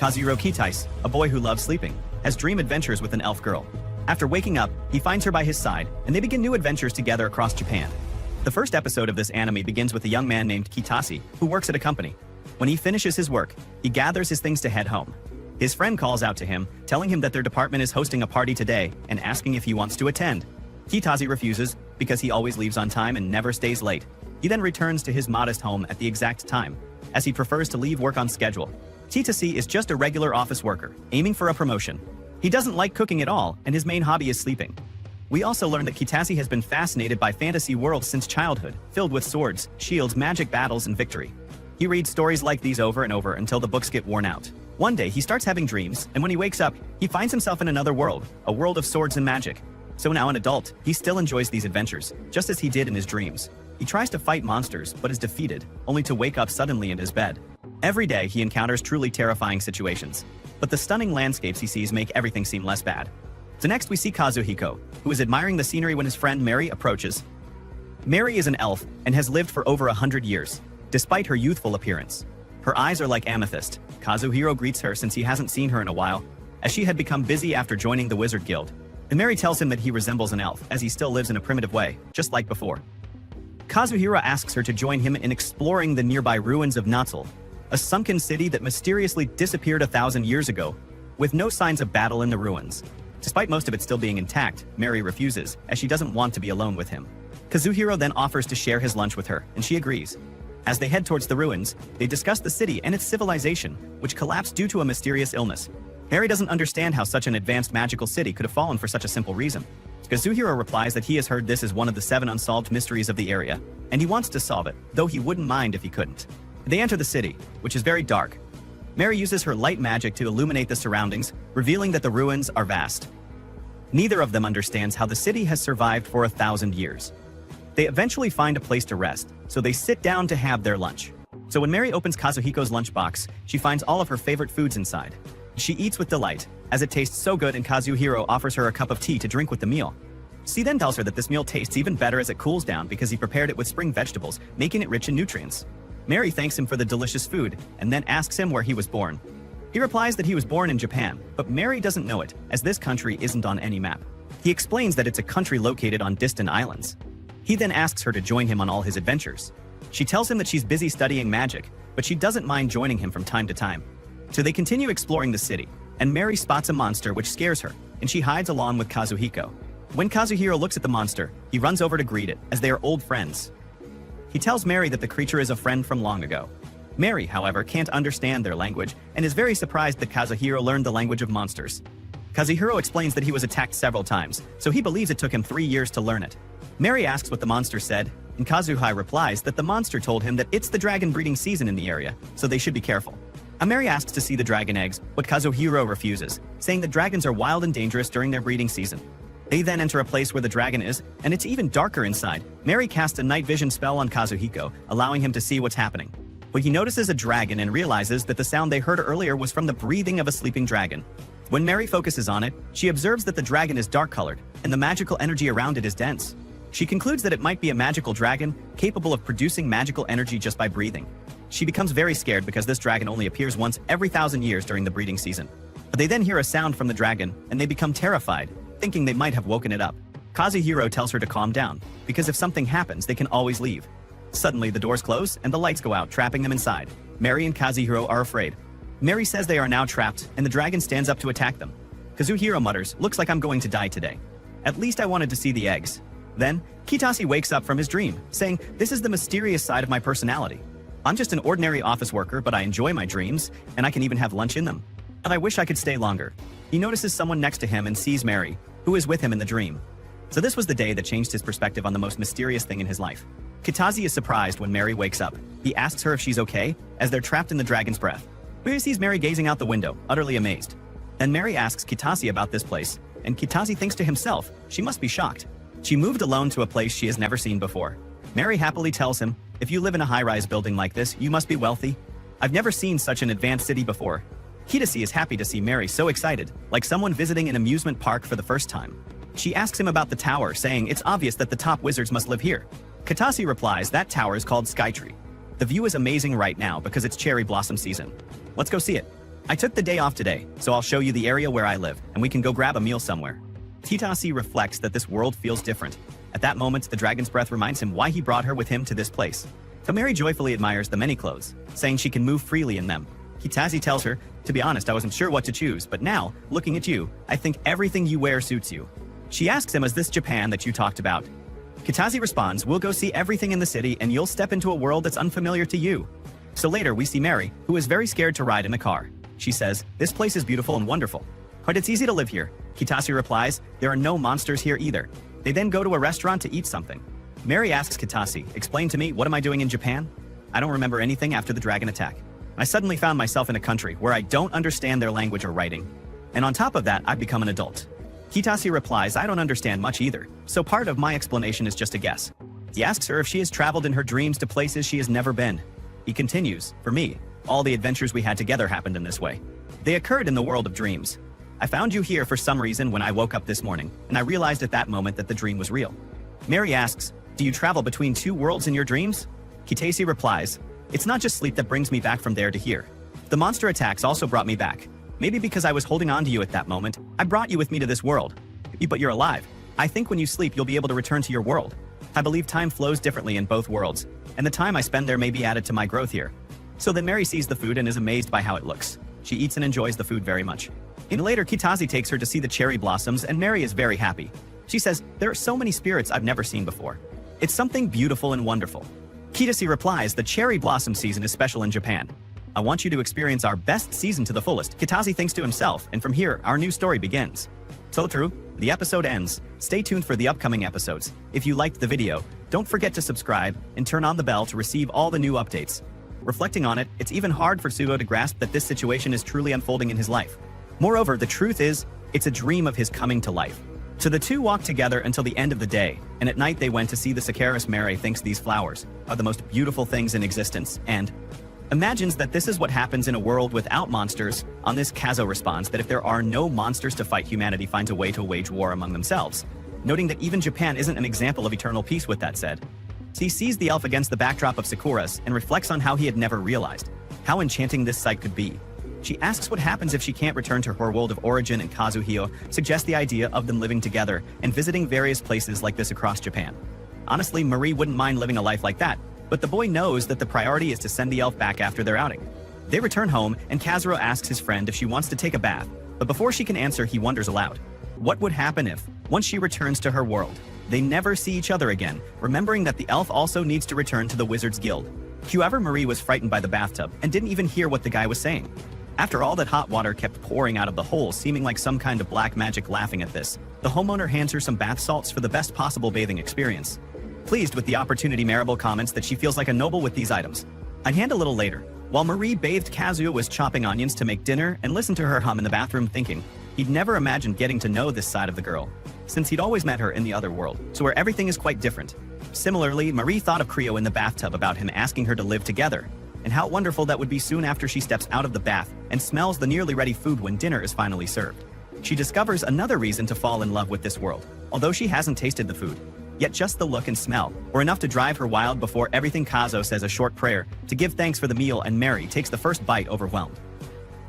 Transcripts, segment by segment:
Kazuhiro Kitase, a boy who loves sleeping, has dream adventures with an elf girl. After waking up, he finds her by his side, and they begin new adventures together across Japan. The first episode of this anime begins with a young man named Kitase, who works at a company. When he finishes his work, he gathers his things to head home. His friend calls out to him, telling him that their department is hosting a party today and asking if he wants to attend. Kitase refuses, because he always leaves on time and never stays late. He then returns to his modest home at the exact time, as he prefers to leave work on schedule. Kitase is just a regular office worker, aiming for a promotion. He doesn't like cooking at all, and his main hobby is sleeping. We also learn that Kitase has been fascinated by fantasy worlds since childhood, filled with swords, shields, magic battles, and victory. He reads stories like these over and over until the books get worn out. One day, he starts having dreams, and when he wakes up, he finds himself in another world, a world of swords and magic. So now an adult, he still enjoys these adventures, just as he did in his dreams. He tries to fight monsters, but is defeated, only to wake up suddenly in his bed. Every day, he encounters truly terrifying situations, but the stunning landscapes he sees make everything seem less bad. So next we see Kazuhiko, who is admiring the scenery when his friend Mary approaches. Mary is an elf and has lived for over 100 years, despite her youthful appearance. Her eyes are like amethyst. Kazuhiro greets her since he hasn't seen her in a while, as she had become busy after joining the Wizard Guild. And Mary tells him that he resembles an elf, as he still lives in a primitive way, just like before. Kazuhiro asks her to join him in exploring the nearby ruins of Natsul, a sunken city that mysteriously disappeared 1,000 years ago, with no signs of battle in the ruins. Despite most of it still being intact, Mary refuses, as she doesn't want to be alone with him. Kazuhiro then offers to share his lunch with her, and she agrees. As they head towards the ruins, they discuss the city and its civilization, which collapsed due to a mysterious illness. Mary doesn't understand how such an advanced magical city could have fallen for such a simple reason. Kazuhiro replies that he has heard this is one of the 7 unsolved mysteries of the area, and he wants to solve it, though he wouldn't mind if he couldn't. They enter the city, which is very dark. Mary uses her light magic to illuminate the surroundings, revealing that the ruins are vast. Neither of them understands how the city has survived for 1,000 years. They eventually find a place to rest, so they sit down to have their lunch. So when Mary opens Kazuhiko's lunchbox, she finds all of her favorite foods inside. She eats with delight, as it tastes so good, and Kazuhiro offers her a cup of tea to drink with the meal. She then tells her that this meal tastes even better as it cools down because he prepared it with spring vegetables, making it rich in nutrients. Mary thanks him for the delicious food, and then asks him where he was born. He replies that he was born in Japan, but Mary doesn't know it, as this country isn't on any map. He explains that it's a country located on distant islands. He then asks her to join him on all his adventures. She tells him that she's busy studying magic, but she doesn't mind joining him from time to time. So they continue exploring the city, and Mary spots a monster which scares her, and she hides along with Kazuhiko. When Kazuhiro looks at the monster, he runs over to greet it, as they are old friends. He tells Mary that the creature is a friend from long ago. Mary, however, can't understand their language, and is very surprised that Kazuhiro learned the language of monsters. Kazuhiro explains that he was attacked several times, so he believes it took him 3 years to learn it. Mary asks what the monster said, and Kazuhiro replies that the monster told him that it's the dragon breeding season in the area, so they should be careful. Mary asks to see the dragon eggs, but Kazuhiro refuses, saying that dragons are wild and dangerous during their breeding season. They then enter a place where the dragon is, and it's even darker inside. Mary casts a night vision spell on Kazuhiko, allowing him to see what's happening. But he notices a dragon and realizes that the sound they heard earlier was from the breathing of a sleeping dragon. When Mary focuses on it, she observes that the dragon is dark-colored, and the magical energy around it is dense. She concludes that it might be a magical dragon, capable of producing magical energy just by breathing. She becomes very scared because this dragon only appears once every 1,000 years during the breeding season. But they then hear a sound from the dragon, and they become terrified, thinking they might have woken it up. Kazuhiro tells her to calm down, because if something happens, they can always leave. Suddenly, the doors close, and the lights go out, trapping them inside. Mary and Kazuhiro are afraid. Mary says they are now trapped, and the dragon stands up to attack them. Kazuhiro mutters, "Looks like I'm going to die today. At least I wanted to see the eggs." Then, Kitase wakes up from his dream, saying, "This is the mysterious side of my personality. I'm just an ordinary office worker, but I enjoy my dreams, and I can even have lunch in them. And I wish I could stay longer." He notices someone next to him and sees Mary, who is with him in the dream. So this was the day that changed his perspective on the most mysterious thing in his life. Kitase is surprised when Mary wakes up. He asks her if she's okay, as they're trapped in the dragon's breath. He sees Mary gazing out the window, utterly amazed. Then Mary asks Kitase about this place, and Kitase thinks to himself, she must be shocked. She moved alone to a place she has never seen before. Mary happily tells him, "If you live in a high-rise building like this, you must be wealthy. I've never seen such an advanced city before." Kitase is happy to see Mary so excited, like someone visiting an amusement park for the first time. She asks him about the tower, saying it's obvious that the top wizards must live here. Kitase replies that tower is called Skytree. The view is amazing right now because it's cherry blossom season. Let's go see it. I took the day off today, so I'll show you the area where I live, and we can go grab a meal somewhere. Kitase reflects that this world feels different. At that moment, the dragon's breath reminds him why he brought her with him to this place. Mary joyfully admires the many clothes, saying she can move freely in them. Kitase tells her, "To be honest, I wasn't sure what to choose, but now, looking at you, I think everything you wear suits you." She asks him, "Is this Japan that you talked about?" Kitase responds, "We'll go see everything in the city and you'll step into a world that's unfamiliar to you." So later, we see Mary, who is very scared to ride in a car. She says, "This place is beautiful and wonderful, but it's easy to live here." Kitase replies, "There are no monsters here either." They then go to a restaurant to eat something. Mary asks Kitase, "Explain to me, what am I doing in Japan? I don't remember anything after the dragon attack. I suddenly found myself in a country where I don't understand their language or writing. And on top of that, I've become an adult." Kitase replies, "I don't understand much either, so part of my explanation is just a guess." He asks her if she has traveled in her dreams to places she has never been. He continues, "For me, all the adventures we had together happened in this way. They occurred in the world of dreams. I found you here for some reason when I woke up this morning, and I realized at that moment that the dream was real." Mary asks, "Do you travel between two worlds in your dreams?" Kitase replies, "It's not just sleep that brings me back from there to here. The monster attacks also brought me back. Maybe because I was holding on to you at that moment, I brought you with me to this world. But you're alive. I think when you sleep, you'll be able to return to your world. I believe time flows differently in both worlds, and the time I spend there may be added to my growth here." So then Mary sees the food and is amazed by how it looks. She eats and enjoys the food very much. And later, Kitase takes her to see the cherry blossoms, and Mary is very happy. She says, "There are so many spirits I've never seen before. It's something beautiful and wonderful." Kitase replies, "The cherry blossom season is special in Japan. I want you to experience our best season to the fullest." Kitase thinks to himself, and from here, our new story begins. So true, the episode ends. Stay tuned for the upcoming episodes. If you liked the video, don't forget to subscribe and turn on the bell to receive all the new updates. Reflecting on it, it's even hard for Sugo to grasp that this situation is truly unfolding in his life. Moreover, the truth is, it's a dream of his coming to life. So the two walked together until the end of the day, and at night they went to see the Sakaris. Mary thinks these flowers are the most beautiful things in existence, and imagines that this is what happens in a world without monsters. On this, Kazuo responds that if there are no monsters to fight, humanity finds a way to wage war among themselves, noting that even Japan isn't an example of eternal peace. With that said, he sees the elf against the backdrop of Sakura's and reflects on how he had never realized how enchanting this sight could be. She asks what happens if she can't return to her world of origin, and Kazuhiro suggests the idea of them living together and visiting various places like this across Japan. Honestly, Marie wouldn't mind living a life like that, but the boy knows that the priority is to send the elf back after their outing. They return home, and Kazuhiro asks his friend if she wants to take a bath, but before she can answer, he wonders aloud. What would happen if, once she returns to her world, they never see each other again, remembering that the elf also needs to return to the Wizards Guild? However, Marie was frightened by the bathtub and didn't even hear what the guy was saying. After all, that hot water kept pouring out of the hole, seeming like some kind of black magic. Laughing at this, the homeowner hands her some bath salts for the best possible bathing experience. Pleased with the opportunity, Maribel comments that she feels like a noble with these items. I'd hand a little later. While Marie bathed, Kazuo was chopping onions to make dinner and listened to her hum in the bathroom, thinking he'd never imagined getting to know this side of the girl, since he'd always met her in the other world, so where everything is quite different. Similarly, Marie thought of Creo in the bathtub, about him asking her to live together, and how wonderful that would be soon after she steps out of the bath and smells the nearly ready food when dinner is finally served. She discovers another reason to fall in love with this world, although she hasn't tasted the food. Yet just the look and smell were enough to drive her wild. Before everything, Kazuo says a short prayer to give thanks for the meal, and Mary takes the first bite, overwhelmed.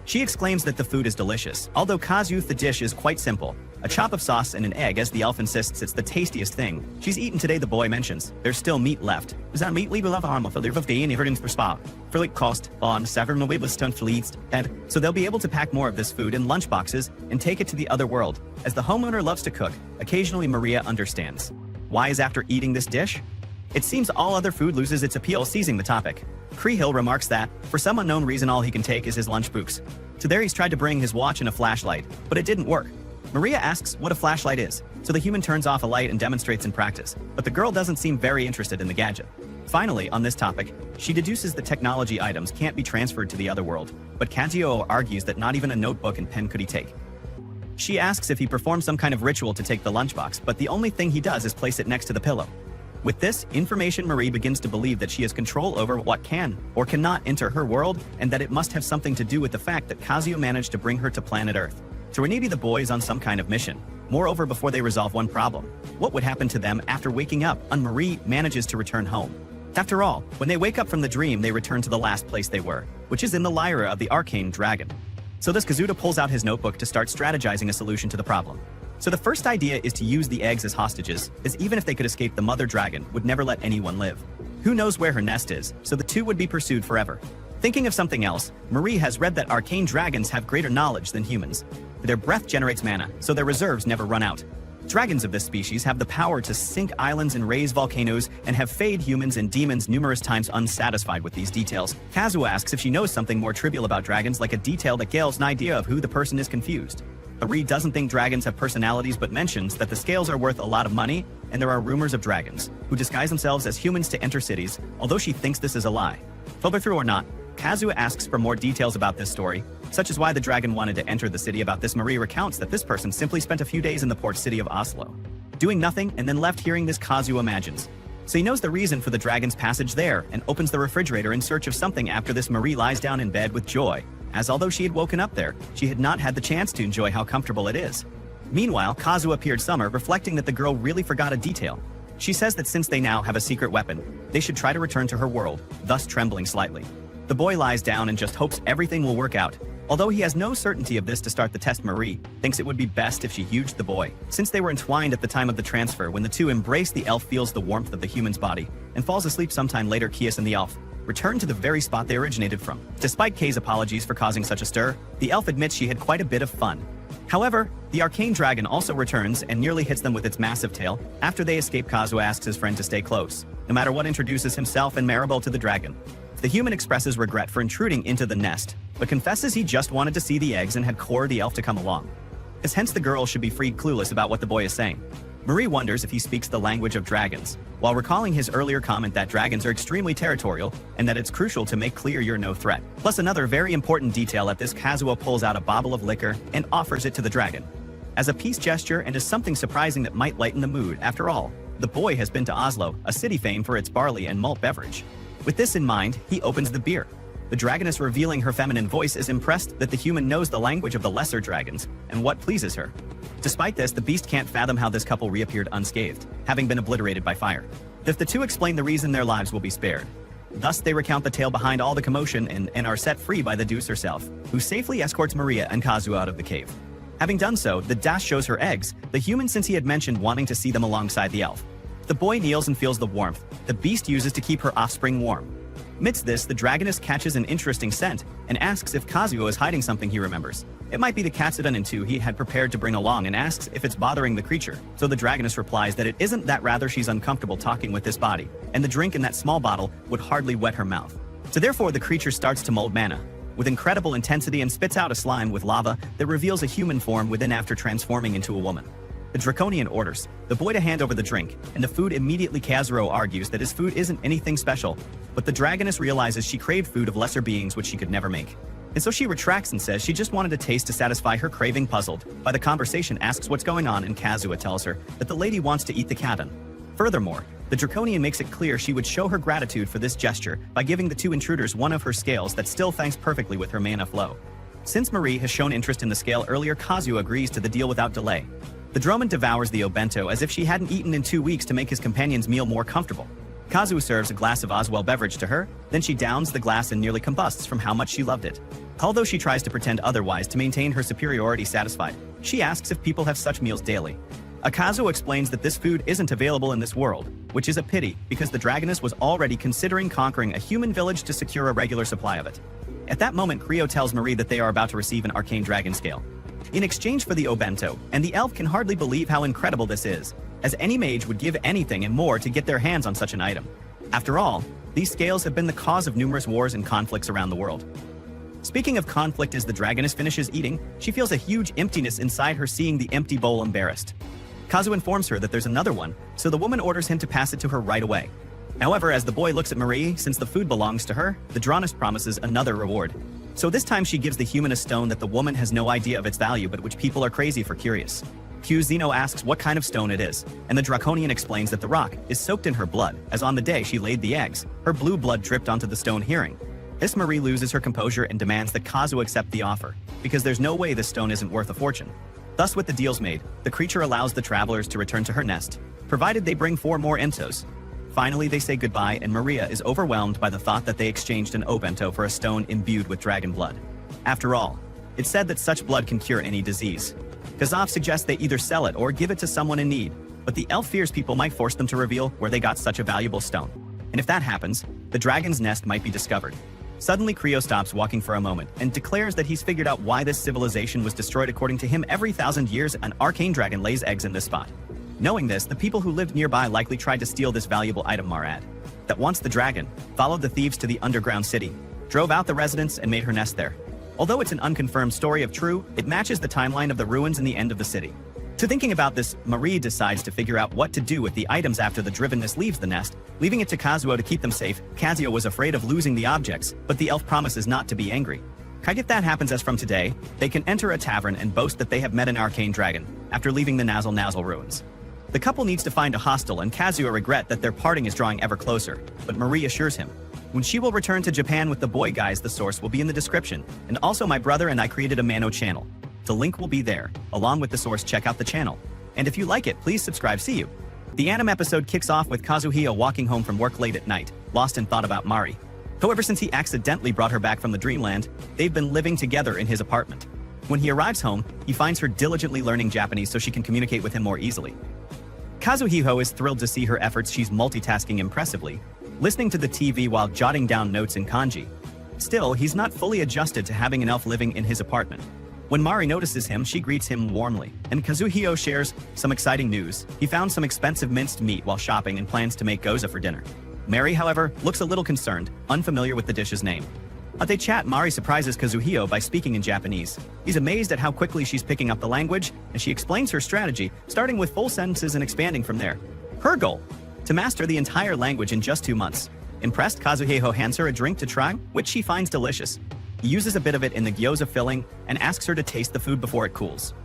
She exclaims that the food is delicious, although Kazuo, the dish is quite simple. A chop of sauce and an egg, as the elf insists it's the tastiest thing she's eaten today. The boy mentions there's still meat left. Is that meat we will have arm of the day and evidence for spa? For like cost on several Wibblestone fleets, and so they'll be able to pack more of this food in lunchboxes and take it to the other world. As the homeowner loves to cook, occasionally Maria understands why is after eating this dish. It seems all other food loses its appeal. Seizing the topic, Creel remarks that, for some unknown reason, all he can take is his lunchbox. To there he's tried to bring his watch and a flashlight, but it didn't work. Maria asks what a flashlight is, so the human turns off a light and demonstrates in practice, but the girl doesn't seem very interested in the gadget. Finally, on this topic, she deduces that technology items can't be transferred to the other world, but Kazuo argues that not even a notebook and pen could he take. She asks if he performs some kind of ritual to take the lunchbox, but the only thing he does is place it next to the pillow. With this information, Marie begins to believe that she has control over what can or cannot enter her world, and that it must have something to do with the fact that Kazuo managed to bring her to planet Earth. So maybe the boy is on some kind of mission. Moreover, before they resolve one problem, what would happen to them after waking up? And Marie manages to return home. After all, when they wake up from the dream, they return to the last place they were, which is in the lyra of the arcane dragon. So this Kazuda pulls out his notebook to start strategizing a solution to the problem. So the first idea is to use the eggs as hostages, as even if they could escape, the mother dragon would never let anyone live. Who knows where her nest is, so the two would be pursued forever. Thinking of something else, Marie has read that arcane dragons have greater knowledge than humans. Their breath generates mana, so their reserves never run out. Dragons of this species have the power to sink islands and raise volcanoes, and have fayed humans and demons numerous times. Unsatisfied with these details, Kazuo asks if she knows something more trivial about dragons, like a detail that gives an idea of who the person is confused. Marie doesn't think dragons have personalities, but mentions that the scales are worth a lot of money, and there are rumors of dragons who disguise themselves as humans to enter cities, although she thinks this is a lie. Whether true or not, Kazuo asks for more details about this story, such as why the dragon wanted to enter the city. About this, Marie recounts that this person simply spent a few days in the port city of Oslo, doing nothing, and then left. Hearing this, Kazuo imagines. So he knows the reason for the dragon's passage there, and opens the refrigerator in search of something. After this, Marie lies down in bed with joy, as although she had woken up there, she had not had the chance to enjoy how comfortable it is. Meanwhile, Kazuo appeared Summer, reflecting that the girl really forgot a detail. She says that since they now have a secret weapon, they should try to return to her world, thus trembling slightly. The boy lies down and just hopes everything will work out. Although he has no certainty of this. To start the test, Marie thinks it would be best if she hugged the boy, since they were entwined at the time of the transfer. When the two embrace, the elf feels the warmth of the human's body and falls asleep. Sometime later, Kias and the elf return to the very spot they originated from. Despite Kay's apologies for causing such a stir, the elf admits she had quite a bit of fun. However, the arcane dragon also returns and nearly hits them with its massive tail. After they escape, Kazuo asks his friend to stay close, no matter what, introduces himself and Maribel to the dragon. The human expresses regret for intruding into the nest, but confesses he just wanted to see the eggs and had Kor the elf to come along. As hence the girl should be freed, clueless about what the boy is saying. Marie wonders if he speaks the language of dragons, while recalling his earlier comment that dragons are extremely territorial and that it's crucial to make clear you're no threat. Plus another very important detail. At this, Kazuo pulls out a bottle of liquor and offers it to the dragon as a peace gesture, and is something surprising that might lighten the mood. After all, the boy has been to Oslo, a city famed for its barley and malt beverage. With this in mind, he opens the beer. The dragoness, revealing her feminine voice, is impressed that the human knows the language of the lesser dragons and what pleases her. Despite this, the beast can't fathom how this couple reappeared unscathed, having been obliterated by fire. If the two explain the reason, their lives will be spared. Thus, they recount the tale behind all the commotion and are set free by the Deuce herself, who safely escorts Maria and Kazuo out of the cave. Having done so, the Dash shows her eggs, the human, since he had mentioned wanting to see them alongside the elf. The boy kneels and feels the warmth the beast uses to keep her offspring warm. Amidst this, the dragoness catches an interesting scent and asks if Kazuo is hiding something he remembers. It might be the Katsudon too he had prepared to bring along, and asks if it's bothering the creature. So the dragoness replies that it isn't that, rather she's uncomfortable talking with this body, and the drink in that small bottle would hardly wet her mouth. So therefore the creature starts to mold mana with incredible intensity and spits out a slime with lava that reveals a human form within after transforming into a woman. The Draconian orders the boy to hand over the drink and the food. Immediately Kazuo argues that his food isn't anything special, but the dragoness realizes she craved food of lesser beings which she could never make. And so she retracts and says she just wanted a taste to satisfy her craving. Puzzled by the conversation, asks what's going on, and Kazuo tells her that the lady wants to eat the Katon. Furthermore, the Draconian makes it clear she would show her gratitude for this gesture by giving the two intruders one of her scales that still thanks perfectly with her mana flow. Since Marie has shown interest in the scale earlier, Kazuo agrees to the deal without delay. The Droman devours the obento as if she hadn't eaten in 2 weeks to make his companion's meal more comfortable. Kazuo serves a glass of Oswell beverage to her, then she downs the glass and nearly combusts from how much she loved it. Although she tries to pretend otherwise to maintain her superiority, satisfied, she asks if people have such meals daily. Kazuo explains that this food isn't available in this world, which is a pity because the dragoness was already considering conquering a human village to secure a regular supply of it. At that moment, Creo tells Marie that they are about to receive an arcane dragon scale in exchange for the obento, and the elf can hardly believe how incredible this is, as any mage would give anything and more to get their hands on such an item. After all, these scales have been the cause of numerous wars and conflicts around the world. Speaking of conflict, as the dragoness finishes eating, she feels a huge emptiness inside her. Seeing the empty bowl, embarrassed, Kazuo informs her that there's another one, so the woman orders him to pass it to her right away. However, as the boy looks at Marie, since the food belongs to her, the dragoness promises another reward. So this time she gives the human a stone that the woman has no idea of its value, but which people are crazy for. Curious, Zeno asks what kind of stone it is, and the Draconian explains that the rock is soaked in her blood, as on the day she laid the eggs, her blue blood dripped onto the stone. Hearing this, Marie loses her composure and demands that Kazuo accept the offer, because there's no way this stone isn't worth a fortune. Thus, with the deals made, the creature allows the travelers to return to her nest, provided they bring 4 more entos. Finally, they say goodbye, and Maria is overwhelmed by the thought that they exchanged an obento for a stone imbued with dragon blood. After all, It's said that such blood can cure any disease. Kazov suggests they either sell it or give it to someone in need, but the elf fears people might force them to reveal where they got such a valuable stone. And if that happens, the dragon's nest might be discovered. Suddenly, Creo stops walking for a moment and declares that he's figured out why this civilization was destroyed. According to him, every 1,000 years, an arcane dragon lays eggs in this spot. Knowing this, the people who lived nearby likely tried to steal this valuable item. Marad, that wants the dragon, followed the thieves to the underground city, drove out the residents and made her nest there. Although it's an unconfirmed story of true, it matches the timeline of the ruins in the end of the city. To thinking about this, Marie decides to figure out what to do with the items after the drivenness leaves the nest, leaving it to Kazuo to keep them safe. Kazuo was afraid of losing the objects, but the elf promises not to be angry. If that happens as from today, they can enter a tavern and boast that they have met an arcane dragon, after leaving the Nazzle ruins. The couple needs to find a hostel and Kazuo regret that their parting is drawing ever closer, but Marie assures him. When she will return to Japan with the boy guys, the source will be in the description, and also my brother and I created a Mano channel. The link will be there. Along with the source, check out the channel. And if you like it, please subscribe. See you. The anime episode kicks off with Kazuhiro walking home from work late at night, lost in thought about Mari. However, since he accidentally brought her back from the dreamland, they've been living together in his apartment. When he arrives home, he finds her diligently learning Japanese so she can communicate with him more easily. Kazuhiro is thrilled to see her efforts. She's multitasking impressively, listening to the TV while jotting down notes in kanji. Still, he's not fully adjusted to having an elf living in his apartment. When Mari notices him, she greets him warmly, and Kazuhiro shares some exciting news. He found some expensive minced meat while shopping and plans to make gyoza for dinner. Mari, however, looks a little concerned, unfamiliar with the dish's name. As they chat, Mari surprises Kazuhiro by speaking in Japanese. He's amazed at how quickly she's picking up the language, and she explains her strategy, starting with full sentences and expanding from there. Her goal: to master the entire language in just 2 months. Impressed, Kazuhiro hands her a drink to try, which she finds delicious. He uses a bit of it in the gyoza filling and asks her to taste the food before it cools.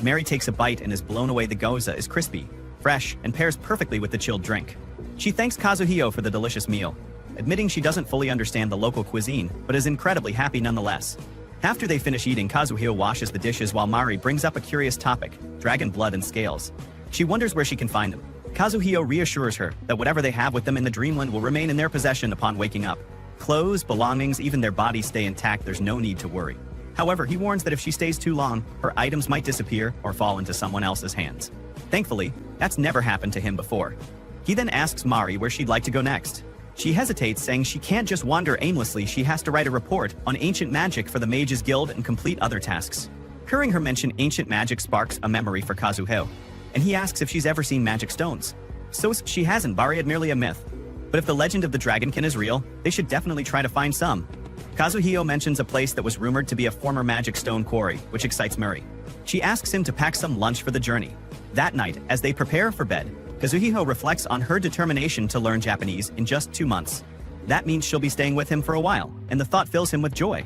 Mary takes a bite and is blown away. The gyoza is crispy, fresh, and pairs perfectly with the chilled drink. She thanks Kazuhiro for the delicious meal, admitting she doesn't fully understand the local cuisine, but is incredibly happy nonetheless. After they finish eating, Kazuhiro washes the dishes while Mari brings up a curious topic: dragon blood and scales. She wonders where she can find them. Kazuhiro reassures her that whatever they have with them in the dreamland will remain in their possession upon waking up. Clothes, belongings, even their bodies stay intact. There's no need to worry. However, he warns that if she stays too long, her items might disappear or fall into someone else's hands. Thankfully, that's never happened to him before. He then asks Mari where she'd like to go next. She hesitates, saying she can't just wander aimlessly. She has to write a report on ancient magic for the Mages Guild and complete other tasks. Hearing her mention ancient magic sparks a memory for Kazuhiro, and he asks if she's ever seen magic stones. So she hasn't. Bari had merely a myth. But if the legend of the dragonkin is real, they should definitely try to find some. Kazuhiro mentions a place that was rumored to be a former magic stone quarry, which excites Mari. She asks him to pack some lunch for the journey. That night, as they prepare for bed, Kazuhiro reflects on her determination to learn Japanese in just 2 months. That means she'll be staying with him for a while, and the thought fills him with joy.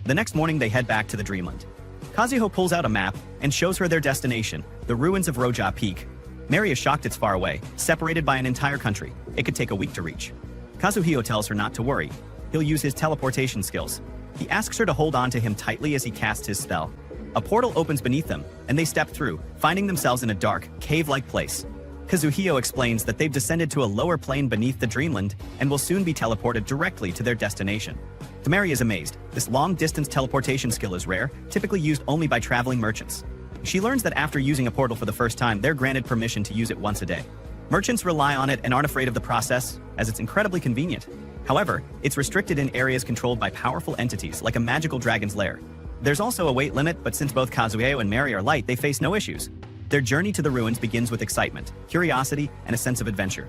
The next morning, they head back to the dreamland. Kazuhiro pulls out a map and shows her their destination, the ruins of Roja Peak. Mary is shocked it's far away, separated by an entire country. It could take a week to reach. Kazuhiro tells her not to worry. He'll use his teleportation skills. He asks her to hold on to him tightly as he casts his spell. A portal opens beneath them, and they step through, finding themselves in a dark, cave-like place. Kazuhiro explains that they've descended to a lower plane beneath the dreamland and will soon be teleported directly to their destination. Mary is amazed. This long-distance teleportation skill is rare, typically used only by traveling merchants. She learns that after using a portal for the first time, they're granted permission to use it once a day. Merchants rely on it and aren't afraid of the process, as it's incredibly convenient. However, it's restricted in areas controlled by powerful entities, like a magical dragon's lair. There's also a weight limit, but since both Kazuhiro and Mary are light, they face no issues. Their journey to the ruins begins with excitement, curiosity, and a sense of adventure.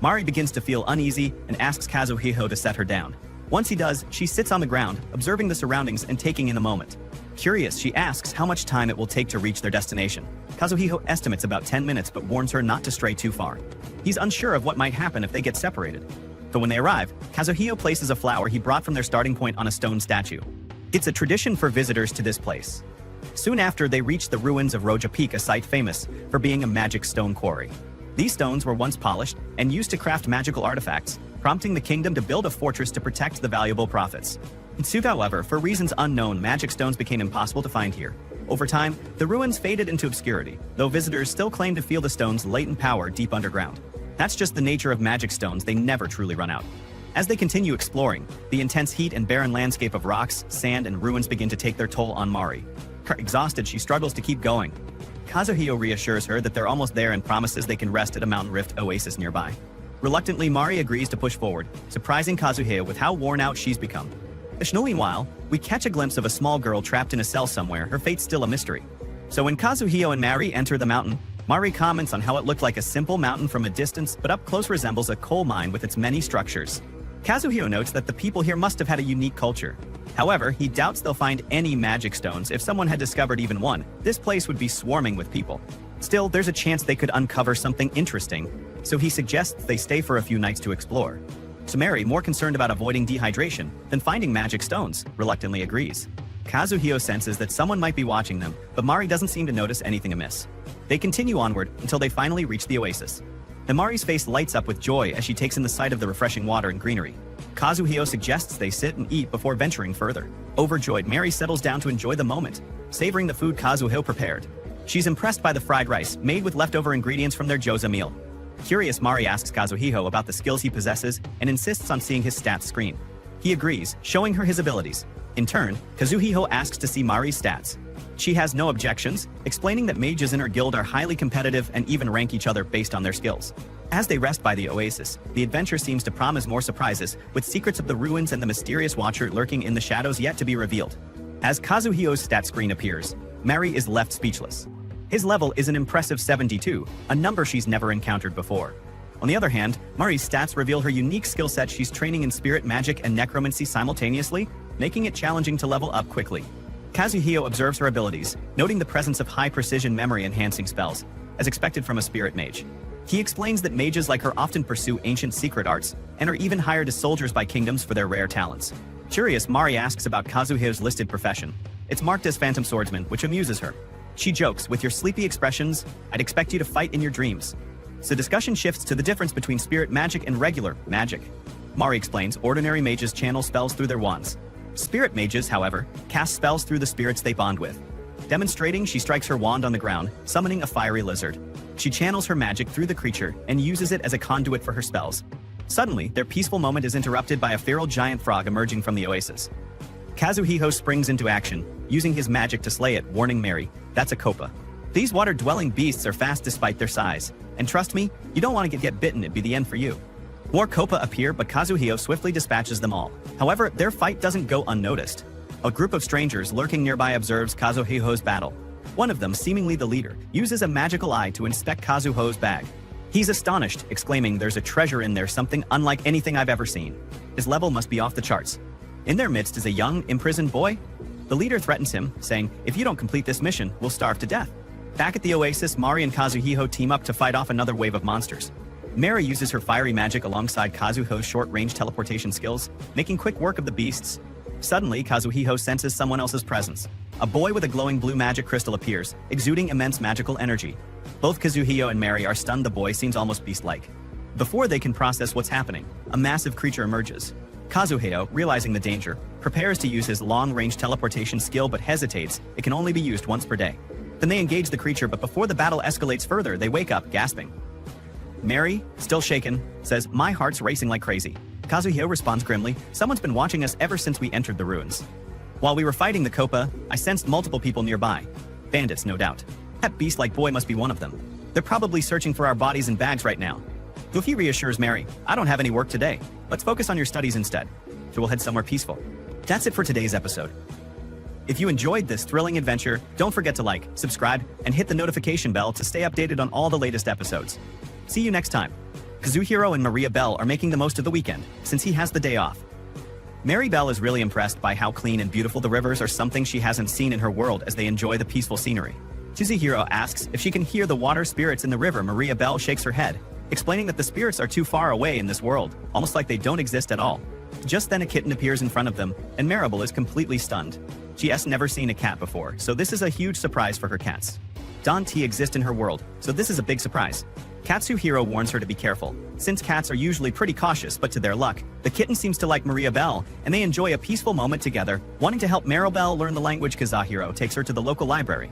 Mari begins to feel uneasy and asks Kazuhiro to set her down. Once he does, she sits on the ground, observing the surroundings and taking in the moment. Curious, she asks how much time it will take to reach their destination. Kazuhiro estimates about 10 minutes but warns her not to stray too far. He's unsure of what might happen if they get separated. But when they arrive, Kazuhiro places a flower he brought from their starting point on a stone statue. It's a tradition for visitors to this place. Soon after, they reach the ruins of Roja Peak, a site famous for being a magic stone quarry. These stones were once polished and used to craft magical artifacts, prompting the kingdom to build a fortress to protect the valuable profits. Soon, however, for reasons unknown, magic stones became impossible to find here. Over time, the ruins faded into obscurity, though visitors still claim to feel the stones' latent power deep underground. That's just the nature of magic stones, they never truly run out. As they continue exploring, the intense heat and barren landscape of rocks, sand, and ruins begin to take their toll on Mari. Exhausted, she struggles to keep going. Kazuhiro reassures her that they're almost there and promises they can rest at a mountain rift oasis nearby. Reluctantly, Mari agrees to push forward, surprising Kazuhiro with how worn out she's become. Meanwhile, we catch a glimpse of a small girl trapped in a cell somewhere, her fate still a mystery. So when Kazuhiro and Mari enter the mountain, Mari comments on how it looked like a simple mountain from a distance, but up close resembles a coal mine with its many structures. Kazuhiro notes that the people here must have had a unique culture. However, he doubts they'll find any magic stones. If someone had discovered even one, this place would be swarming with people. Still, there's a chance they could uncover something interesting, so he suggests they stay for a few nights to explore. So Mari, more concerned about avoiding dehydration than finding magic stones, reluctantly agrees. Kazuhiro senses that someone might be watching them, but Mari doesn't seem to notice anything amiss. They continue onward until they finally reach the oasis. And Mari's face lights up with joy as she takes in the sight of the refreshing water and greenery. Kazuhiro suggests they sit and eat before venturing further. Overjoyed, Mari settles down to enjoy the moment, savoring the food Kazuhiro prepared. She's impressed by the fried rice, made with leftover ingredients from their gyoza meal. Curious, Mari asks Kazuhiro about the skills he possesses and insists on seeing his stats screen. He agrees, showing her his abilities. In turn, Kazuhiro asks to see Mari's stats. She has no objections, explaining that mages in her guild are highly competitive and even rank each other based on their skills. As they rest by the oasis, the adventure seems to promise more surprises, with secrets of the ruins and the mysterious watcher lurking in the shadows yet to be revealed. As Kazuhiro's stat screen appears, Mari is left speechless. His level is an impressive 72, a number she's never encountered before. On the other hand, Mari's stats reveal her unique skill set. She's training in spirit magic and necromancy simultaneously, making it challenging to level up quickly. Kazuhiro observes her abilities, noting the presence of high-precision memory-enhancing spells, as expected from a spirit mage. He explains that mages like her often pursue ancient secret arts, and are even hired as soldiers by kingdoms for their rare talents. Curious, Mari asks about Kazuhiro's listed profession. It's marked as Phantom Swordsman, which amuses her. She jokes, "With your sleepy expressions, I'd expect you to fight in your dreams." So discussion shifts to the difference between spirit magic and regular magic. Mari explains ordinary mages channel spells through their wands. Spirit mages, however, cast spells through the spirits they bond with. Demonstrating, she strikes her wand on the ground, summoning a fiery lizard. She channels her magic through the creature and uses it as a conduit for her spells. Suddenly, their peaceful moment is interrupted by a feral giant frog emerging from the oasis. Kazuhiro springs into action, using his magic to slay it, warning Mari, "That's a Kopa." These water-dwelling beasts are fast despite their size, and trust me, you don't want to get bitten, it'd be the end for you. More Kopa appear, but Kazuhiro swiftly dispatches them all. However, their fight doesn't go unnoticed. A group of strangers lurking nearby observes Kazuhiro's battle. One of them, seemingly the leader, uses a magical eye to inspect Kazuhiro's bag. He's astonished, exclaiming, "There's a treasure in there, something unlike anything I've ever seen. His level must be off the charts." In their midst is a young, imprisoned boy. The leader threatens him, saying, "If you don't complete this mission, we'll starve to death." Back at the oasis, Mari and Kazuhiro team up to fight off another wave of monsters. Mari uses her fiery magic alongside Kazuhiro's short-range teleportation skills, making quick work of the beasts. Suddenly, Kazuhiro senses someone else's presence. A boy with a glowing blue magic crystal appears, exuding immense magical energy. Both Kazuhiro and Mari are stunned. The boy seems almost beast-like. Before they can process what's happening, a massive creature emerges. Kazuhiro, realizing the danger, prepares to use his long-range teleportation skill but hesitates. It can only be used once per day. Then they engage the creature, but before the battle escalates further, they wake up, gasping. Mari, still shaken, says, "My heart's racing like crazy." Kazuhiro responds grimly, "Someone's been watching us ever since we entered the ruins. While we were fighting the Kopa, I sensed multiple people nearby. Bandits, no doubt. That beast-like boy must be one of them. They're probably searching for our bodies and bags right now." Goofy reassures Mari, "I don't have any work today. Let's focus on your studies instead. So we'll head somewhere peaceful." That's it for today's episode. If you enjoyed this thrilling adventure, don't forget to like, subscribe, and hit the notification bell to stay updated on all the latest episodes. See you next time. Kazuhiro and Maria Bell are making the most of the weekend, since he has the day off. Mary Bell is really impressed by how clean and beautiful the rivers are, something she hasn't seen in her world, as they enjoy the peaceful scenery. Kazuhiro asks if she can hear the water spirits in the river. Maria Bell shakes her head, explaining that the spirits are too far away in this world, almost like they don't exist at all. Just then a kitten appears in front of them, and Maribel is completely stunned. She has never seen a cat before, so this is a huge surprise for her cats. Don T exists in her world, so this is a big surprise. Katsuhiro warns her to be careful, since cats are usually pretty cautious, but to their luck, the kitten seems to like Maria Bell, and they enjoy a peaceful moment together. Wanting to help Maribel learn the language, Kazuhiro takes her to the local library.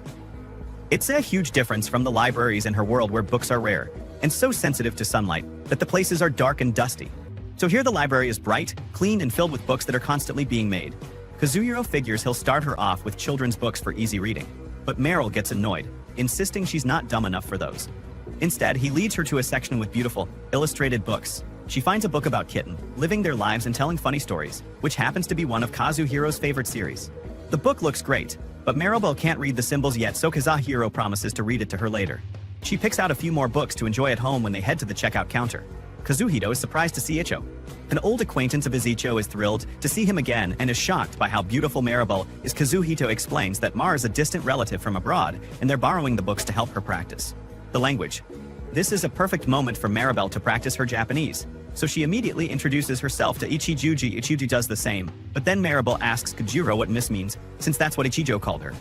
It's a huge difference from the libraries in her world, where books are rare, and so sensitive to sunlight, that the places are dark and dusty. So here the library is bright, clean, and filled with books that are constantly being made. Kazuhiro figures he'll start her off with children's books for easy reading. But Meryl gets annoyed, insisting she's not dumb enough for those. Instead, he leads her to a section with beautiful, illustrated books. She finds a book about kitten, living their lives and telling funny stories, which happens to be one of Kazuhiro's favorite series. The book looks great, but Maribel can't read the symbols yet, so Kazuhiro promises to read it to her later. She picks out a few more books to enjoy at home when they head to the checkout counter. Kazuhiro is surprised to see Icho. An old acquaintance of his. Icho is thrilled to see him again and is shocked by how beautiful Maribel is. Kazuhito explains that Mar is a distant relative from abroad and they're borrowing the books to help her practice the language. This is a perfect moment for Maribel to practice her Japanese, so she immediately introduces herself to Ichijuji. Ichijuji does the same, but then Maribel asks Kazuhiro what miss means, since that's what Ichijo called her.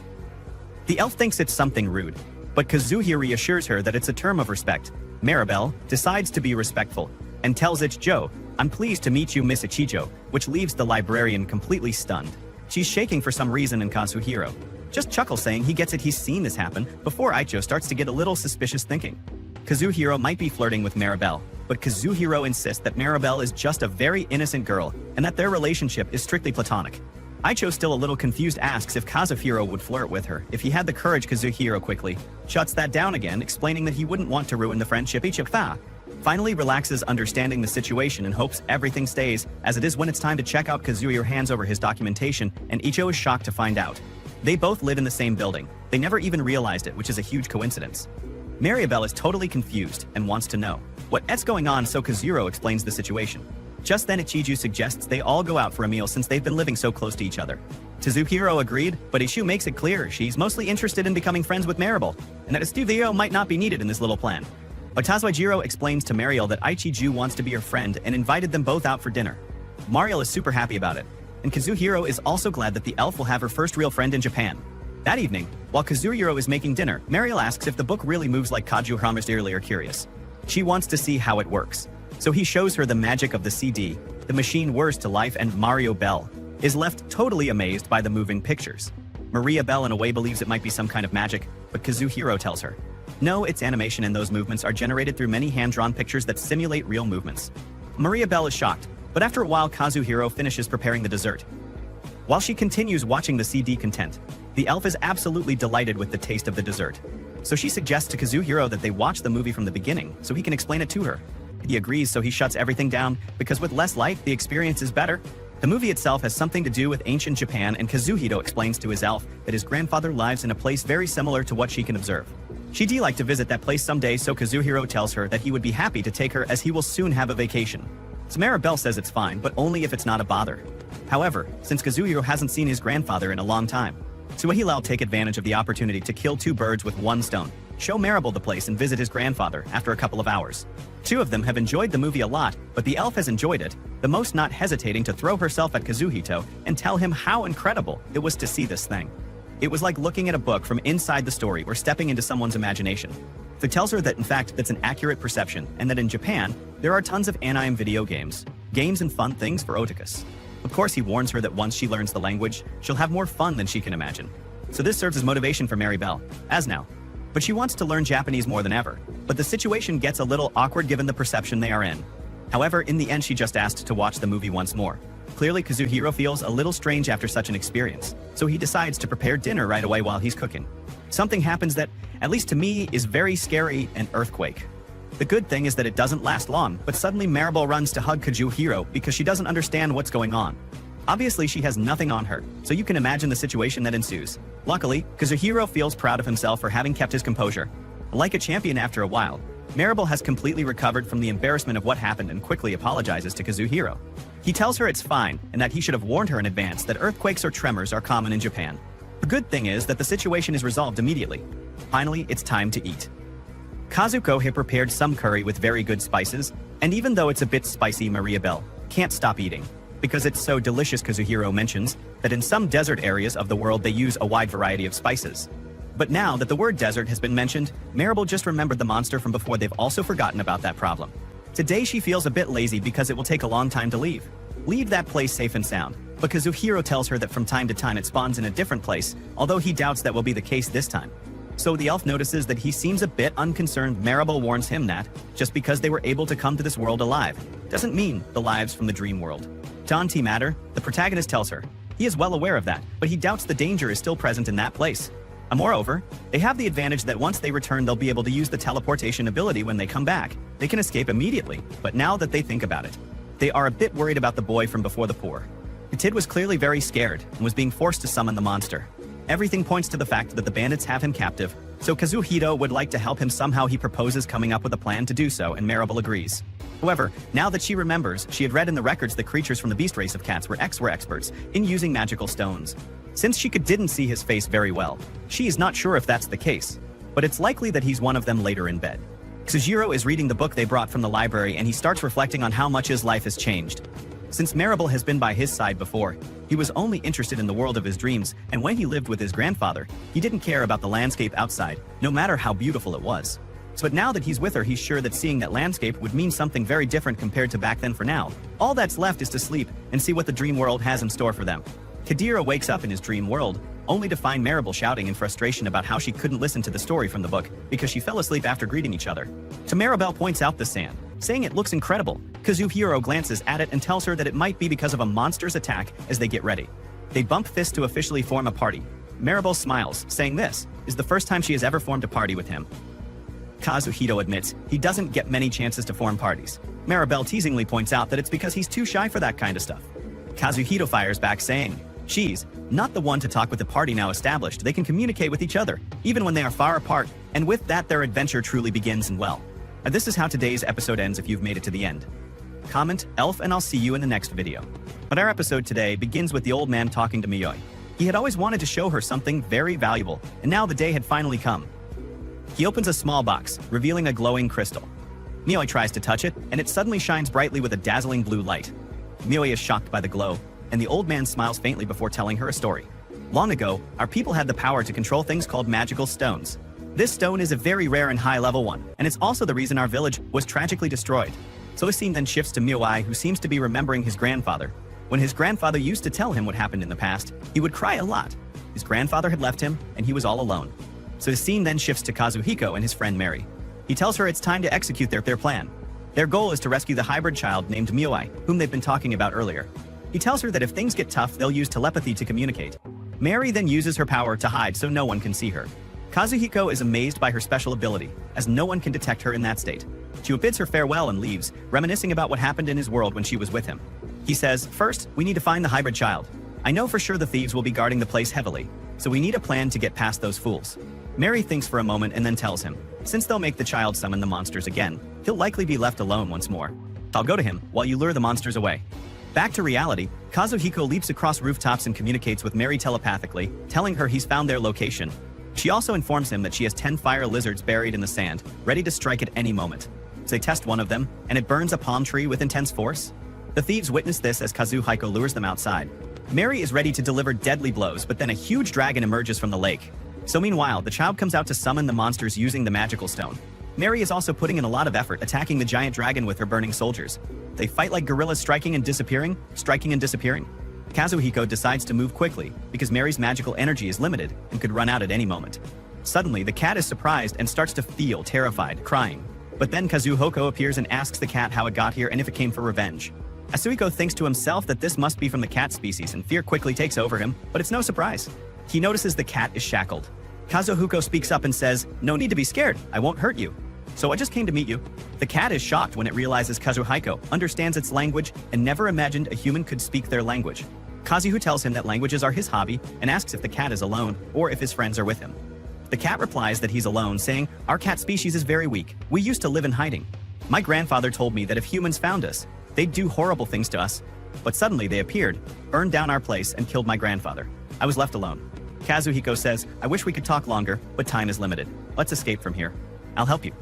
The elf thinks it's something rude, but Kazuhiro reassures her that it's a term of respect. Maribel decides to be respectful and tells Ichijo, "I'm pleased to meet you, Miss Ichijo," which leaves the librarian completely stunned. She's shaking for some reason, and Kazuhiro just chuckles, saying he gets it, he's seen this happen before. Ichijo starts to get a little suspicious, thinking Kazuhiro might be flirting with Maribel, but Kazuhiro insists that Maribel is just a very innocent girl and that their relationship is strictly platonic. Ichijo, still a little confused, asks if Kazuhiro would flirt with her if he had the courage. Kazuhiro quickly shuts that down again, explaining that he wouldn't want to ruin the friendship. Ichijo finally relaxes, understanding the situation, and hopes everything stays as it is. When it's time to check out, Kazuhiro hands over his documentation, and Ichijo is shocked to find out they both live in the same building. They never even realized it, which is a huge coincidence. Maribel is totally confused and wants to know what's going on, so Kazuhiro explains the situation. Just then Ichijo suggests they all go out for a meal since they've been living so close to each other. Kazuhiro agreed, but Ichijo makes it clear she's mostly interested in becoming friends with Maribel, and that Kazuhiro might not be needed in this little plan. But Kazuhiro explains to Mariel that Ichijo wants to be her friend and invited them both out for dinner. Mariel is super happy about it, and Kazuhiro is also glad that the elf will have her first real friend in Japan. That evening, while Kazuhiro is making dinner, Mariel asks if the book really moves like Kazuhiro promised earlier. Curious, she wants to see how it works. So he shows her the magic of the CD. The machine whirs to life, and Maribel is left totally amazed by the moving pictures. Maribel in a way believes it might be some kind of magic, but Kazuhiro tells her, no, it's animation, and those movements are generated through many hand-drawn pictures that simulate real movements. Maribel is shocked, but after a while Kazuhiro finishes preparing the dessert. While she continues watching the CD content, the elf is absolutely delighted with the taste of the dessert. So she suggests to Kazuhiro that they watch the movie from the beginning so he can explain it to her. He agrees, so he shuts everything down because with less light, the experience is better. The movie itself has something to do with ancient Japan, and Kazuhiro explains to his elf that his grandfather lives in a place very similar to what she can observe. She'd like to visit that place someday, so Kazuhiro tells her that he would be happy to take her as he will soon have a vacation. So Maribel says it's fine, but only if it's not a bother. However, since Kazuhiro hasn't seen his grandfather in a long time, so he'll take advantage of the opportunity to kill two birds with one stone. Show Maribel the place and visit his grandfather after a couple of hours. Two of them have enjoyed the movie a lot, but the elf has enjoyed it the most, not hesitating to throw herself at Kazuhito and tell him how incredible it was to see this thing. It was like looking at a book from inside the story or stepping into someone's imagination. He tells her that in fact that's an accurate perception, and that in Japan, there are tons of anime video games and fun things for otakus. Of course, he warns her that once she learns the language, she'll have more fun than she can imagine. So this serves as motivation for Maribel, as now. But she wants to learn Japanese more than ever, but the situation gets a little awkward given the perception they are in. However, in the end she just asked to watch the movie once more. Clearly Kazuhiro feels a little strange after such an experience, so he decides to prepare dinner right away while he's cooking. Something happens that, at least to me, is very scary: an earthquake. The good thing is that it doesn't last long, but suddenly Maribel runs to hug Kazuhiro because she doesn't understand what's going on. Obviously she has nothing on her, so you can imagine the situation that ensues. Luckily, Kazuhiro feels proud of himself for having kept his composure. Like a champion after a while, Maribel has completely recovered from the embarrassment of what happened and quickly apologizes to Kazuhiro. He tells her it's fine and that he should have warned her in advance that earthquakes or tremors are common in Japan. The good thing is that the situation is resolved immediately. Finally, it's time to eat. Kazuko had prepared some curry with very good spices, and even though it's a bit spicy, Maribel can't stop eating. Because it's so delicious, Kazuhiro mentions that in some desert areas of the world they use a wide variety of spices. But now that the word desert has been mentioned, Maribel just remembered the monster from before. They've also forgotten about that problem. Today she feels a bit lazy because it will take a long time to leave that place safe and sound. But Kazuhiro tells her that from time to time it spawns in a different place, although he doubts that will be the case this time. So the elf notices that he seems a bit unconcerned. Maribel warns him that, just because they were able to come to this world alive, doesn't mean the lives from the dream world. To antimatter, the protagonist tells her, he is well aware of that, but he doubts the danger is still present in that place. And moreover, they have the advantage that once they return they'll be able to use the teleportation ability when they come back. They can escape immediately, but now that they think about it, they are a bit worried about the boy from before the pour. Kitid was clearly very scared and was being forced to summon the monster. Everything points to the fact that the bandits have him captive, so Kazuhiro would like to help him somehow. He proposes coming up with a plan to do so, and Maribel agrees. However, now that she remembers, she had read in the records that creatures from the beast race of cats were experts in using magical stones. Since she didn't see his face very well, she is not sure if that's the case, but it's likely that he's one of them later in bed. Kazuhiro is reading the book they brought from the library and he starts reflecting on how much his life has changed. Since Maribel has been by his side before, he was only interested in the world of his dreams, and when he lived with his grandfather, he didn't care about the landscape outside, no matter how beautiful it was. But now that he's with her, he's sure that seeing that landscape would mean something very different compared to back then. For now, all that's left is to sleep and see what the dream world has in store for them. Kadira wakes up in his dream world, only to find Maribel shouting in frustration about how she couldn't listen to the story from the book because she fell asleep after greeting each other. To Maribel points out the sand, saying it looks incredible. Kazuhiro glances at it and tells her that it might be because of a monster's attack as they get ready. They bump fists to officially form a party. Maribel smiles, saying this is the first time she has ever formed a party with him. Kazuhiro admits he doesn't get many chances to form parties. Maribel teasingly points out that it's because he's too shy for that kind of stuff. Kazuhiro fires back, saying, she's not the one to talk with the party now established. They can communicate with each other, even when they are far apart, and with that their adventure truly begins. And well, this is how today's episode ends if you've made it to the end. Comment, elf, and I'll see you in the next video. But our episode today begins with the old man talking to Miyoi. He had always wanted to show her something very valuable, and now the day had finally come. He opens a small box, revealing a glowing crystal. Miyoi tries to touch it, and it suddenly shines brightly with a dazzling blue light. Miyoi is shocked by the glow, and the old man smiles faintly before telling her a story. Long ago, our people had the power to control things called magical stones. This stone is a very rare and high-level one, and it's also the reason our village was tragically destroyed. So the scene then shifts to Miyoi, who seems to be remembering his grandfather. When his grandfather used to tell him what happened in the past, he would cry a lot. His grandfather had left him, and he was all alone. So the scene then shifts to Kazuhiko and his friend Mary. He tells her it's time to execute their plan. Their goal is to rescue the hybrid child named Miyoi, whom they've been talking about earlier. He tells her that if things get tough, they'll use telepathy to communicate. Mary then uses her power to hide so no one can see her. Kazuhiko is amazed by her special ability, as no one can detect her in that state. She bids her farewell and leaves, reminiscing about what happened in his world when she was with him. He says, first, we need to find the hybrid child. I know for sure the thieves will be guarding the place heavily, so we need a plan to get past those fools. Mary thinks for a moment and then tells him, since they'll make the child summon the monsters again, he'll likely be left alone once more. I'll go to him while you lure the monsters away. Back to reality, Kazuhiko leaps across rooftops and communicates with Mary telepathically, telling her he's found their location. She also informs him that she has 10 fire lizards buried in the sand, ready to strike at any moment. So they test one of them, and it burns a palm tree with intense force. The thieves witness this as Kazuhiko lures them outside. Mary is ready to deliver deadly blows, but then a huge dragon emerges from the lake. So meanwhile, the child comes out to summon the monsters using the magical stone. Mary is also putting in a lot of effort attacking the giant dragon with her burning soldiers. They fight like gorillas, striking and disappearing. Kazuhiko decides to move quickly because Mary's magical energy is limited and could run out at any moment. Suddenly, the cat is surprised and starts to feel terrified, crying. But then Kazuhiko appears and asks the cat how it got here and if it came for revenge. Asuhiko thinks to himself that this must be from the cat species, and fear quickly takes over him, but it's no surprise. He notices the cat is shackled. Kazuhiko speaks up and says, no need to be scared, I won't hurt you. So I just came to meet you. The cat is shocked when it realizes Kazuhiko understands its language and never imagined a human could speak their language. Kazuhu tells him that languages are his hobby and asks if the cat is alone or if his friends are with him. The cat replies that he's alone, saying, our cat species is very weak. We used to live in hiding. My grandfather told me that if humans found us, they'd do horrible things to us. But suddenly they appeared, burned down our place, and killed my grandfather. I was left alone. Kazuhiko says, I wish we could talk longer, but time is limited. Let's escape from here. I'll help you.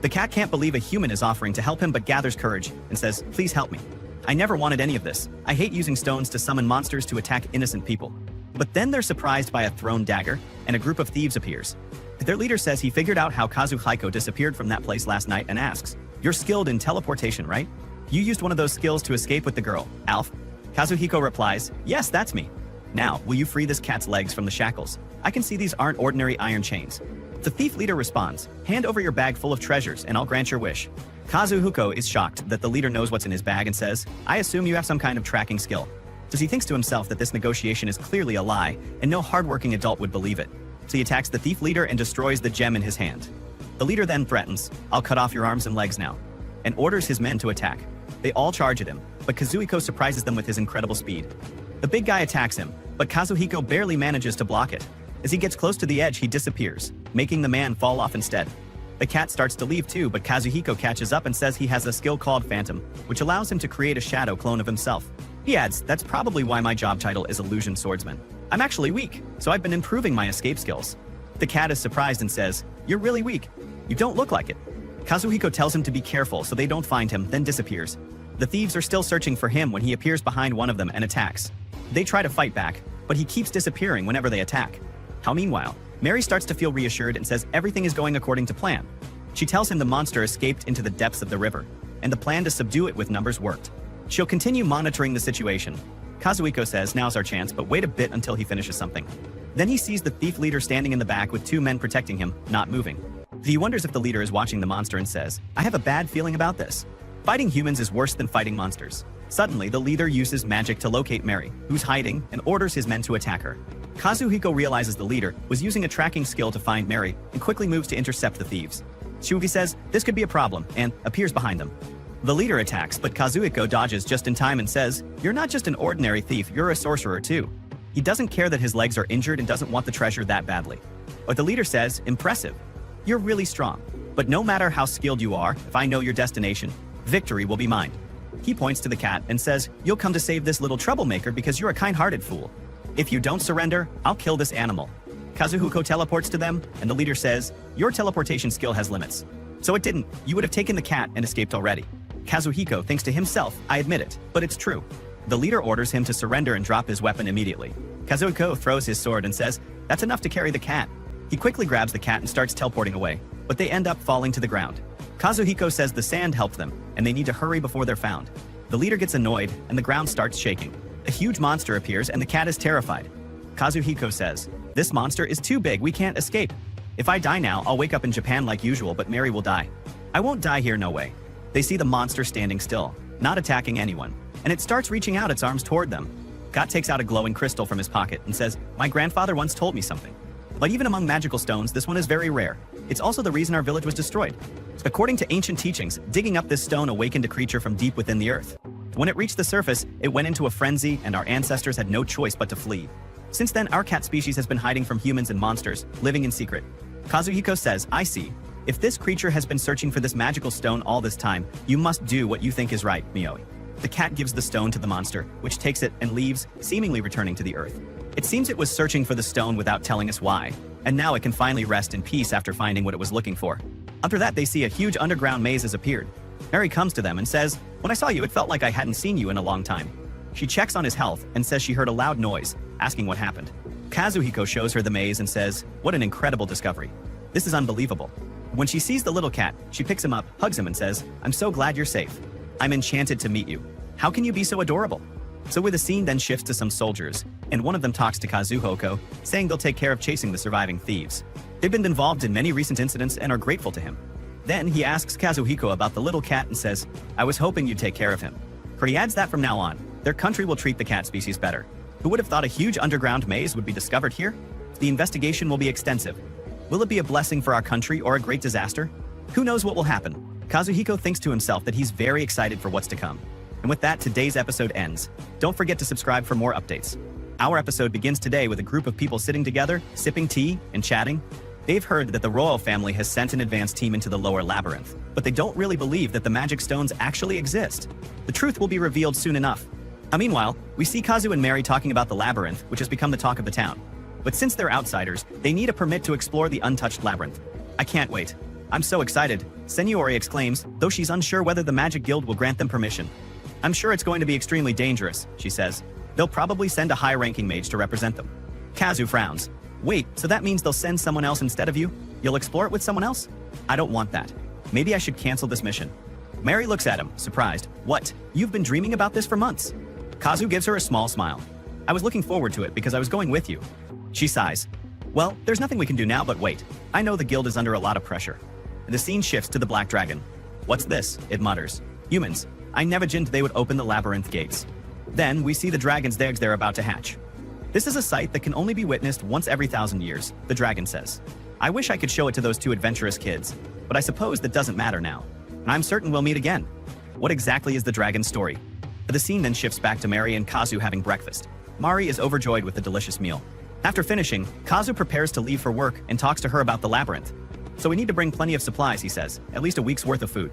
The cat can't believe a human is offering to help him but gathers courage and says, please help me. I never wanted any of this. I hate using stones to summon monsters to attack innocent people. But then they're surprised by a thrown dagger, and a group of thieves appears. Their leader says he figured out how Kazuhiko disappeared from that place last night and asks, you're skilled in teleportation, right? You used one of those skills to escape with the girl, Alf. Kazuhiko replies, yes, that's me. Now, will you free this cat's legs from the shackles? I can see these aren't ordinary iron chains. The thief leader responds, "Hand over your bag full of treasures and I'll grant your wish." Kazuhiko is shocked that the leader knows what's in his bag and says, "I assume you have some kind of tracking skill." So he thinks to himself that this negotiation is clearly a lie and no hardworking adult would believe it. So he attacks the thief leader and destroys the gem in his hand. The leader then threatens, "I'll cut off your arms and legs now," and orders his men to attack. They all charge at him, but Kazuhiko surprises them with his incredible speed. The big guy attacks him, but Kazuhiko barely manages to block it. As he gets close to the edge, he disappears, making the man fall off instead. The cat starts to leave too, but Kazuhiko catches up and says he has a skill called Phantom, which allows him to create a shadow clone of himself. He adds, "That's probably why my job title is Illusion Swordsman. I'm actually weak, so I've been improving my escape skills." The cat is surprised and says, "You're really weak. You don't look like it." Kazuhiko tells him to be careful so they don't find him, then disappears. The thieves are still searching for him when he appears behind one of them and attacks. They try to fight back, but he keeps disappearing whenever they attack. Meanwhile, Mary starts to feel reassured and says everything is going according to plan. She tells him the monster escaped into the depths of the river, and the plan to subdue it with numbers worked. She'll continue monitoring the situation. Kazuhiko says now's our chance, but wait a bit until he finishes something. Then he sees the thief leader standing in the back with two men protecting him, not moving. He wonders if the leader is watching the monster and says, "I have a bad feeling about this. Fighting humans is worse than fighting monsters." Suddenly, the leader uses magic to locate Mary, who's hiding, and orders his men to attack her. Kazuhiko realizes the leader was using a tracking skill to find Mary and quickly moves to intercept the thieves. Shugi says this could be a problem and appears behind them. The leader attacks, but Kazuhiko dodges just in time and says, "You're not just an ordinary thief, you're a sorcerer too." He doesn't care that his legs are injured and doesn't want the treasure that badly. But the leader says, "Impressive. You're really strong. But no matter how skilled you are, if I know your destination, victory will be mine." He points to the cat and says, "You'll come to save this little troublemaker because you're a kind-hearted fool. If you don't surrender, I'll kill this animal." Kazuhiko teleports to them, and the leader says, "Your teleportation skill has limits." So it didn't. You would have taken the cat and escaped already. Kazuhiko thinks to himself, "I admit it, but it's true." The leader orders him to surrender and drop his weapon immediately. Kazuhiko throws his sword and says, "That's enough to carry the cat." He quickly grabs the cat and starts teleporting away, but they end up falling to the ground. Kazuhiko says the sand helped them, and they need to hurry before they're found. The leader gets annoyed, and the ground starts shaking. A huge monster appears, and the cat is terrified. Kazuhiko says, "This monster is too big, we can't escape. If I die now, I'll wake up in Japan like usual, but Mary will die. I won't die here, no way." They see the monster standing still, not attacking anyone, and it starts reaching out its arms toward them. Gat takes out a glowing crystal from his pocket and says, "My grandfather once told me something. But even among magical stones, this one is very rare. It's also the reason our village was destroyed. According to ancient teachings, digging up this stone awakened a creature from deep within the earth. When it reached the surface, it went into a frenzy, and our ancestors had no choice but to flee. Since then, our cat species has been hiding from humans and monsters, living in secret." Kazuhiko says, "I see. If this creature has been searching for this magical stone all this time, you must do what you think is right, Mioi." The cat gives the stone to the monster, which takes it and leaves, seemingly returning to the earth. It seems it was searching for the stone without telling us why, and now it can finally rest in peace after finding what it was looking for. After that, they see a huge underground maze has appeared. Mary comes to them and says, "When I saw you, it felt like I hadn't seen you in a long time." She checks on his health and says she heard a loud noise, asking what happened. Kazuhiko shows her the maze and says, "What an incredible discovery. This is unbelievable." When she sees the little cat, she picks him up, hugs him and says, "I'm so glad you're safe. I'm enchanted to meet you. How can you be so adorable?" So where the scene then shifts to some soldiers, and one of them talks to Kazuhiko, saying they'll take care of chasing the surviving thieves. They've been involved in many recent incidents and are grateful to him. Then he asks Kazuhiko about the little cat and says, "I was hoping you'd take care of him." For he adds that from now on, their country will treat the cat species better. Who would have thought a huge underground maze would be discovered here? The investigation will be extensive. Will it be a blessing for our country or a great disaster? Who knows what will happen? Kazuhiko thinks to himself that he's very excited for what's to come. And with that, today's episode ends. Don't forget to subscribe for more updates. Our episode begins today with a group of people sitting together, sipping tea, and chatting. They've heard that the royal family has sent an advance team into the lower labyrinth, but they don't really believe that the magic stones actually exist. The truth will be revealed soon enough. Meanwhile, we see Kazu and Mary talking about the labyrinth, which has become the talk of the town. But since they're outsiders, they need a permit to explore the untouched labyrinth. "I can't wait. I'm so excited," Seniori exclaims, though she's unsure whether the Magic Guild will grant them permission. "I'm sure it's going to be extremely dangerous," she says. "They'll probably send a high-ranking mage to represent them." Kazu frowns. "Wait, so that means they'll send someone else instead of you? You'll explore it with someone else? I don't want that. Maybe I should cancel this mission." Mary looks at him, surprised. "What? You've been dreaming about this for months?" Kazu gives her a small smile. "I was looking forward to it because I was going with you." She sighs. Well, there's nothing we can do now but wait. I know the guild is under a lot of pressure. The scene shifts to the Black Dragon. What's this? It mutters. Humans. I never imagined they would open the labyrinth gates. Then we see the dragon's eggs they're about to hatch. This is a sight that can only be witnessed once every 1,000 years, the dragon says. I wish I could show it to those two adventurous kids, but I suppose that doesn't matter now. And I'm certain we'll meet again. What exactly is the dragon's story? The scene then shifts back to Mari and Kazu having breakfast. Mari is overjoyed with the delicious meal. After finishing, Kazu prepares to leave for work and talks to her about the labyrinth. So we need to bring plenty of supplies, he says, at least a week's worth of food.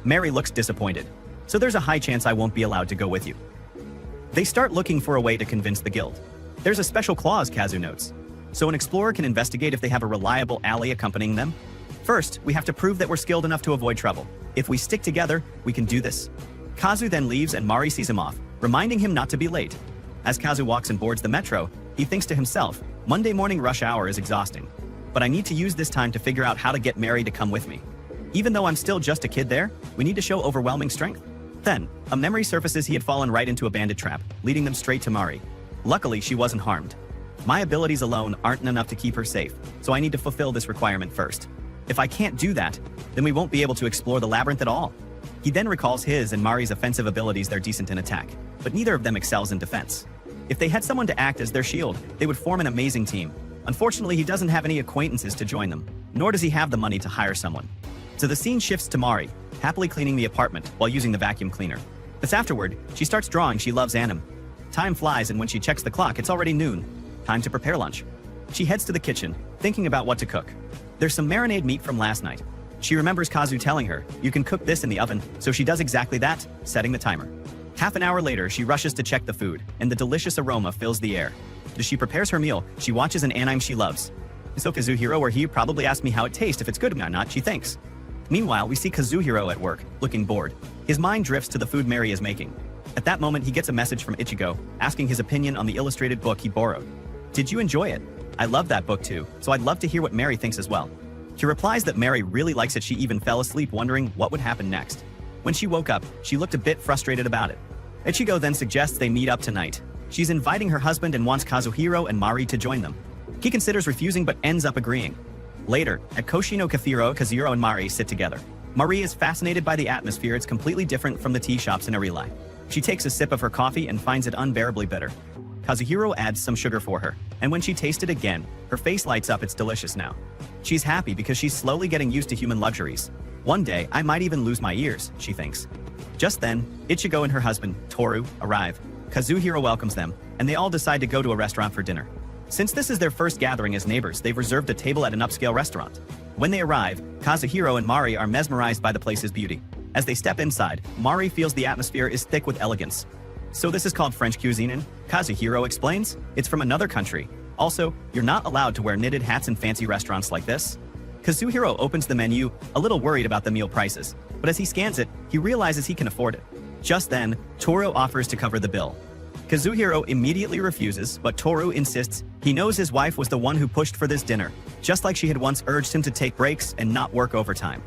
Mari looks disappointed. So there's a high chance I won't be allowed to go with you. They start looking for a way to convince the guild. There's a special clause, Kazu notes. So an explorer can investigate if they have a reliable ally accompanying them. First, we have to prove that we're skilled enough to avoid trouble. If we stick together, we can do this. Kazu then leaves and Mari sees him off, reminding him not to be late. As Kazu walks and boards the metro, he thinks to himself, Monday morning rush hour is exhausting. But I need to use this time to figure out how to get Mari to come with me. Even though I'm still just a kid there, we need to show overwhelming strength. Then, a memory surfaces he had fallen right into a bandit trap, leading them straight to Mari. Luckily, she wasn't harmed. My abilities alone aren't enough to keep her safe, so I need to fulfill this requirement first. If I can't do that, then we won't be able to explore the labyrinth at all. He then recalls his and Mari's offensive abilities. They're decent in attack, but neither of them excels in defense. If they had someone to act as their shield, they would form an amazing team. Unfortunately, he doesn't have any acquaintances to join them, nor does he have the money to hire someone. So the scene shifts to Mari, happily cleaning the apartment while using the vacuum cleaner. This afterward, she starts drawing. She loves anime. Time flies, and when she checks the clock, it's already noon. Time to prepare lunch. She heads to the kitchen, thinking about what to cook. There's some marinade meat from last night. She remembers Kazu telling her, you can cook this in the oven, so she does exactly that, setting the timer. Half an hour later, she rushes to check the food, and the delicious aroma fills the air. As she prepares her meal, she watches an anime she loves. So Kazuhiro or he probably asked me how it tastes, if it's good or not, she thinks. Meanwhile, we see Kazuhiro at work, looking bored. His mind drifts to the food Mari is making. At that moment, he gets a message from Ichigo, asking his opinion on the illustrated book he borrowed. Did you enjoy it? I love that book too, so I'd love to hear what Mari thinks as well. He replies that Mari really likes it. She even fell asleep wondering what would happen next. When she woke up, she looked a bit frustrated about it. Ichigo then suggests they meet up tonight. She's inviting her husband and wants Kazuhiro and Mari to join them. He considers refusing but ends up agreeing. Later, at Koshino Kathiro, Kazuhiro and Mari sit together. Mari is fascinated by the atmosphere. It's completely different from the tea shops in Arilai. She takes a sip of her coffee and finds it unbearably bitter. Kazuhiro adds some sugar for her, and when she tastes it again, her face lights up. It's delicious now. She's happy because she's slowly getting used to human luxuries. One day, I might even lose my ears, she thinks. Just then, Ichigo and her husband, Toru, arrive. Kazuhiro welcomes them, and they all decide to go to a restaurant for dinner. Since this is their first gathering as neighbors, they've reserved a table at an upscale restaurant. When they arrive, Kazuhiro and Mari are mesmerized by the place's beauty. As they step inside, Mari feels the atmosphere is thick with elegance. So this is called French cuisine, Kazuhiro explains. It's from another country. Also, you're not allowed to wear knitted hats in fancy restaurants like this. Kazuhiro opens the menu, a little worried about the meal prices, but as he scans it, he realizes he can afford it. Just then, Toru offers to cover the bill. Kazuhiro immediately refuses, but Toru insists. He knows his wife was the one who pushed for this dinner, just like she had once urged him to take breaks and not work overtime.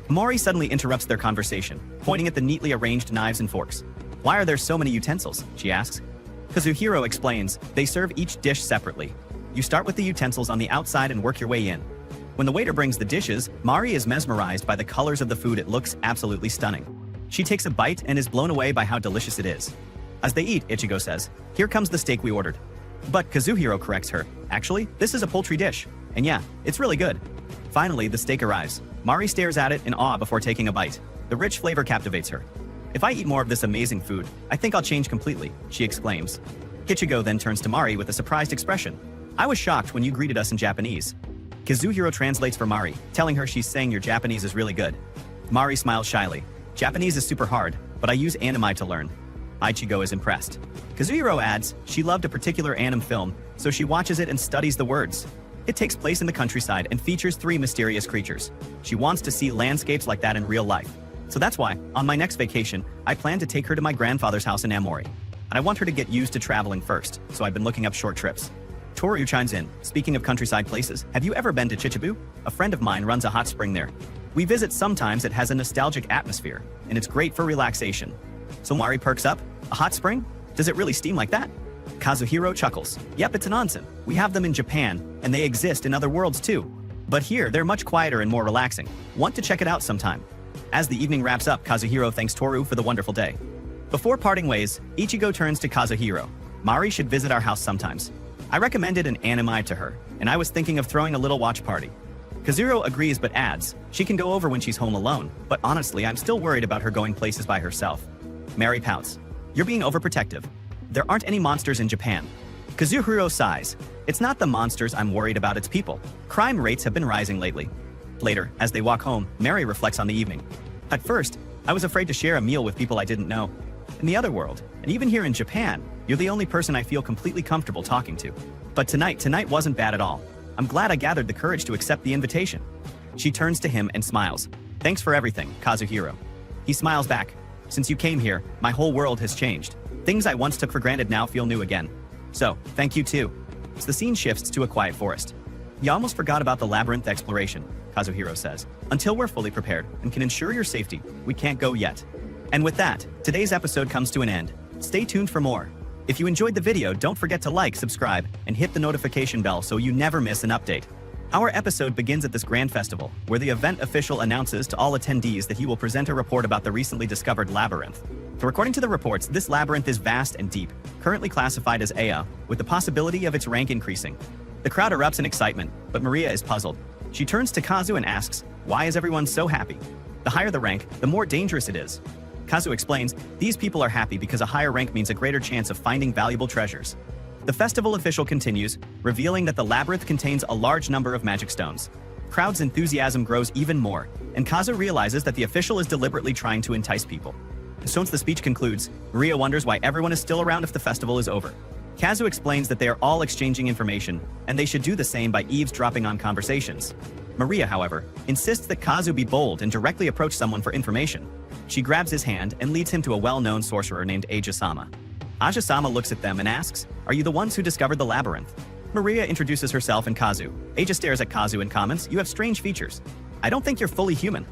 Mari suddenly interrupts their conversation, pointing at the neatly arranged knives and forks. Why are there so many utensils? She asks. Kazuhiro explains, they serve each dish separately. You start with the utensils on the outside and work your way in. When the waiter brings the dishes, Mari is mesmerized by the colors of the food. It looks absolutely stunning. She takes a bite and is blown away by how delicious it is. As they eat, Ichigo says, here comes the steak we ordered. But Kazuhiro corrects her, actually, this is a poultry dish. And yeah, it's really good. Finally, the steak arrives. Mari stares at it in awe before taking a bite. The rich flavor captivates her. If I eat more of this amazing food, I think I'll change completely, she exclaims. Ichigo then turns to Mari with a surprised expression. I was shocked when you greeted us in Japanese. Kazuhiro translates for Mari, telling her she's saying your Japanese is really good. Mari smiles shyly. Japanese is super hard, but I use anime to learn. Ichigo is impressed. Kazuhiro adds, she loved a particular anime film, so she watches it and studies the words. It takes place in the countryside and features 3 mysterious creatures. She wants to see landscapes like that in real life. So that's why, on my next vacation, I plan to take her to my grandfather's house in Amori. And I want her to get used to traveling first, so I've been looking up short trips. Toru chimes in, speaking of countryside places, have you ever been to Chichibu? A friend of mine runs a hot spring there. We visit sometimes. It has a nostalgic atmosphere, and it's great for relaxation. So Mari perks up. A hot spring? Does it really steam like that? Kazuhiro chuckles. Yep, it's an onsen. We have them in Japan, and they exist in other worlds too. But here, they're much quieter and more relaxing. Want to check it out sometime? As the evening wraps up, Kazuhiro thanks Toru for the wonderful day. Before parting ways, Ichigo turns to Kazuhiro. Mari should visit our house sometimes. I recommended an anime to her, and I was thinking of throwing a little watch party. Kazuhiro agrees but adds, she can go over when she's home alone, but honestly, I'm still worried about her going places by herself. Mari pouts. You're being overprotective. There aren't any monsters in Japan. Kazuhiro sighs. It's not the monsters I'm worried about, it's people. Crime rates have been rising lately. Later, as they walk home, Mari reflects on the evening. At first, I was afraid to share a meal with people I didn't know. In the other world, and even here in Japan, you're the only person I feel completely comfortable talking to. But tonight wasn't bad at all. I'm glad I gathered the courage to accept the invitation. She turns to him and smiles. Thanks for everything, Kazuhiro. He smiles back. Since you came here, my whole world has changed. Things I once took for granted now feel new again. So, thank you too. As the scene shifts to a quiet forest. You almost forgot about the labyrinth exploration, Kazuhiro says. Until we're fully prepared and can ensure your safety, we can't go yet. And with that, today's episode comes to an end. Stay tuned for more. If you enjoyed the video, don't forget to like, subscribe, and hit the notification bell so you never miss an update. Our episode begins at this grand festival, where the event official announces to all attendees that he will present a report about the recently discovered labyrinth. So according to the reports, this labyrinth is vast and deep, currently classified as Aya, with the possibility of its rank increasing. The crowd erupts in excitement, but Maria is puzzled. She turns to Kazu and asks, why is everyone so happy? The higher the rank, the more dangerous it is. Kazu explains, these people are happy because a higher rank means a greater chance of finding valuable treasures. The festival official continues, revealing that the labyrinth contains a large number of magic stones. Crowd's enthusiasm grows even more, and Kazu realizes that the official is deliberately trying to entice people. So once the speech concludes, Maria wonders why everyone is still around if the festival is over. Kazu explains that they are all exchanging information, and they should do the same by eavesdropping on conversations. Maria, however, insists that Kazu be bold and directly approach someone for information. She grabs his hand and leads him to a well-known sorcerer named Aja-sama. Aja-sama looks at them and asks, are you the ones who discovered the labyrinth? Maria introduces herself and Kazu. Aja stares at Kazu and comments, you have strange features. I don't think you're fully human.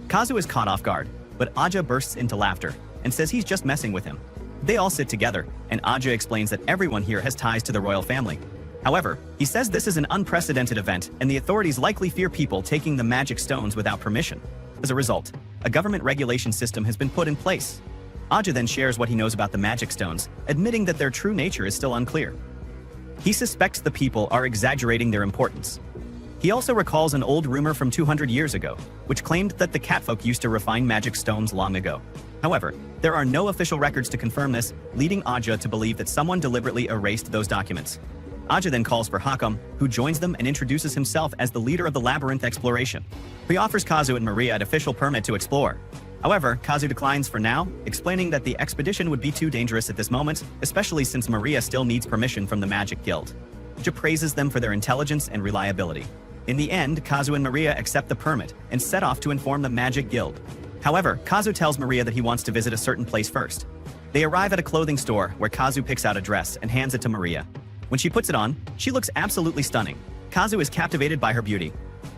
Kazu is caught off guard, but Aja bursts into laughter and says he's just messing with him. They all sit together, and Aja explains that everyone here has ties to the royal family. However, he says this is an unprecedented event, and the authorities likely fear people taking the magic stones without permission. As a result, a government regulation system has been put in place. Aja then shares what he knows about the magic stones, admitting that their true nature is still unclear. He suspects the people are exaggerating their importance. He also recalls an old rumor from 200 years ago, which claimed that the catfolk used to refine magic stones long ago. However, there are no official records to confirm this, leading Aja to believe that someone deliberately erased those documents. Aja then calls for Hakam, who joins them and introduces himself as the leader of the labyrinth exploration. He offers Kazu and Maria an official permit to explore. However, Kazu declines for now, explaining that the expedition would be too dangerous at this moment, especially since Maria still needs permission from the Magic Guild. Aja praises them for their intelligence and reliability. In the end, Kazu and Maria accept the permit and set off to inform the Magic Guild. However, Kazu tells Maria that he wants to visit a certain place first. They arrive at a clothing store where Kazu picks out a dress and hands it to Maria. When she puts it on, she looks absolutely stunning. Kazu is captivated by her beauty.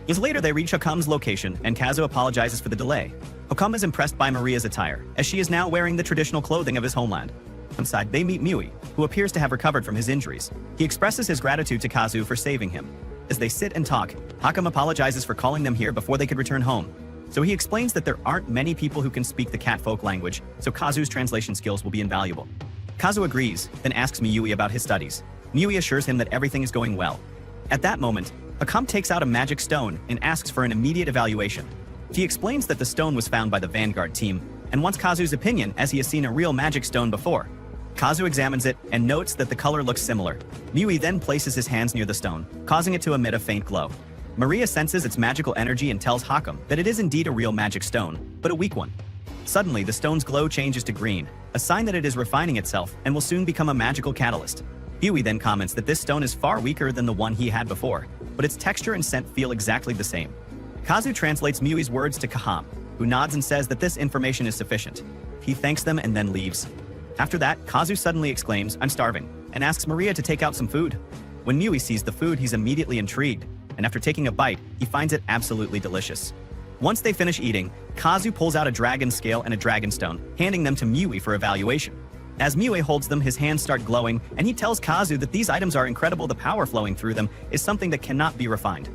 Years later, they reach Hakam's location, and Kazu apologizes for the delay. Hakam is impressed by Maria's attire, as she is now wearing the traditional clothing of his homeland. Inside, they meet Miui, who appears to have recovered from his injuries. He expresses his gratitude to Kazu for saving him. As they sit and talk, Hakam apologizes for calling them here before they could return home. So he explains that there aren't many people who can speak the catfolk language, so Kazu's translation skills will be invaluable. Kazu agrees, then asks Miui about his studies. Miui assures him that everything is going well. At that moment, Hakam takes out a magic stone and asks for an immediate evaluation. He explains that the stone was found by the Vanguard team and wants Kazu's opinion as he has seen a real magic stone before. Kazu examines it and notes that the color looks similar. Miui then places his hands near the stone, causing it to emit a faint glow. Maria senses its magical energy and tells Hakam that it is indeed a real magic stone, but a weak one. Suddenly, the stone's glow changes to green, a sign that it is refining itself and will soon become a magical catalyst. Miui then comments that this stone is far weaker than the one he had before, but its texture and scent feel exactly the same. Kazu translates Miui's words to Kaham, who nods and says that this information is sufficient. He thanks them and then leaves. After that, Kazu suddenly exclaims, "I'm starving," and asks Maria to take out some food. When Miui sees the food, he's immediately intrigued, and after taking a bite, he finds it absolutely delicious. Once they finish eating, Kazu pulls out a dragon scale and a dragon stone, handing them to Miui for evaluation. As Miue holds them, his hands start glowing, and he tells Kazu that these items are incredible. The power flowing through them is something that cannot be refined.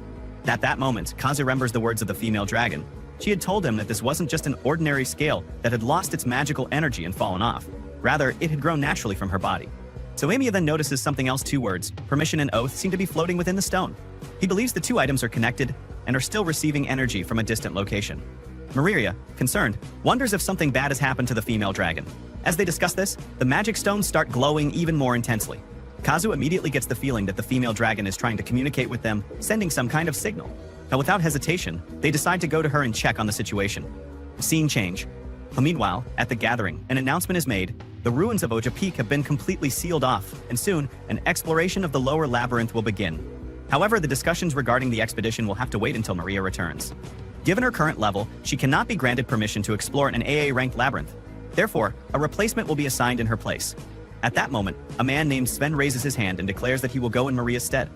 At that moment, Kazu remembers the words of the female dragon. She had told him that this wasn't just an ordinary scale that had lost its magical energy and fallen off. Rather, it had grown naturally from her body. So Amiya then notices something else. 2 words, permission and oath, seem to be floating within the stone. He believes the 2 items are connected and are still receiving energy from a distant location. Maria, concerned, wonders if something bad has happened to the female dragon. As they discuss this, the magic stones start glowing even more intensely. Kazu immediately gets the feeling that the female dragon is trying to communicate with them, sending some kind of signal. Now, without hesitation, they decide to go to her and check on the situation. Scene change. Meanwhile, at the gathering, an announcement is made. The ruins of Oja Peak have been completely sealed off, and soon, an exploration of the lower labyrinth will begin. However, the discussions regarding the expedition will have to wait until Maria returns. Given her current level, she cannot be granted permission to explore an AA-ranked labyrinth. Therefore, a replacement will be assigned in her place. At that moment, a man named Sven raises his hand and declares that he will go in Maria's stead.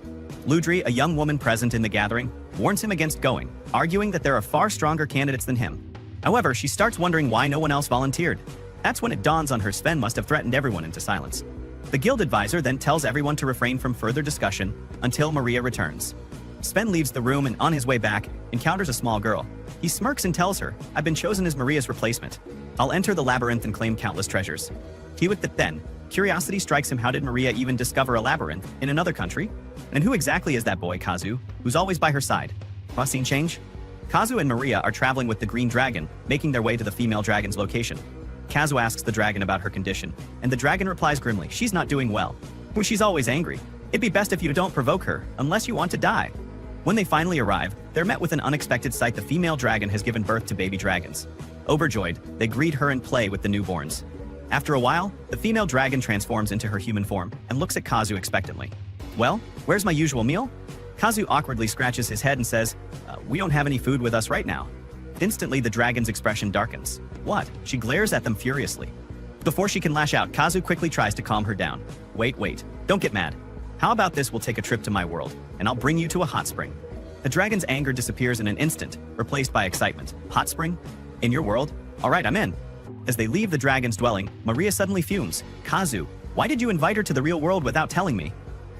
Ludri, a young woman present in the gathering, warns him against going, arguing that there are far stronger candidates than him. However, she starts wondering why no one else volunteered. That's when it dawns on her Sven must have threatened everyone into silence. The guild advisor then tells everyone to refrain from further discussion until Maria returns. Sven leaves the room and on his way back, encounters a small girl. He smirks and tells her, "I've been chosen as Maria's replacement. I'll enter the labyrinth and claim countless treasures." Then, curiosity strikes him. How did Maria even discover a labyrinth in another country? And who exactly is that boy, Kazu, who's always by her side? Scene change. Kazu and Maria are traveling with the green dragon, making their way to the female dragon's location. Kazu asks the dragon about her condition, and the dragon replies grimly, "She's not doing well. Well, she's always angry. It'd be best if you don't provoke her, unless you want to die." When they finally arrive, they're met with an unexpected sight. The female dragon has given birth to baby dragons. Overjoyed, they greet her and play with the newborns. After a while, the female dragon transforms into her human form and looks at Kazu expectantly. "Well, where's my usual meal?" Kazu awkwardly scratches his head and says, "We don't have any food with us right now." Instantly, the dragon's expression darkens. "What?" She glares at them furiously. Before she can lash out, Kazu quickly tries to calm her down. Wait, don't get mad. How about this? We'll take a trip to my world, and I'll bring you to a hot spring." The dragon's anger disappears in an instant, replaced by excitement. "Hot spring? In your world? All right, I'm in." As they leave the dragon's dwelling, Maria suddenly fumes. "Kazu, why did you invite her to the real world without telling me?"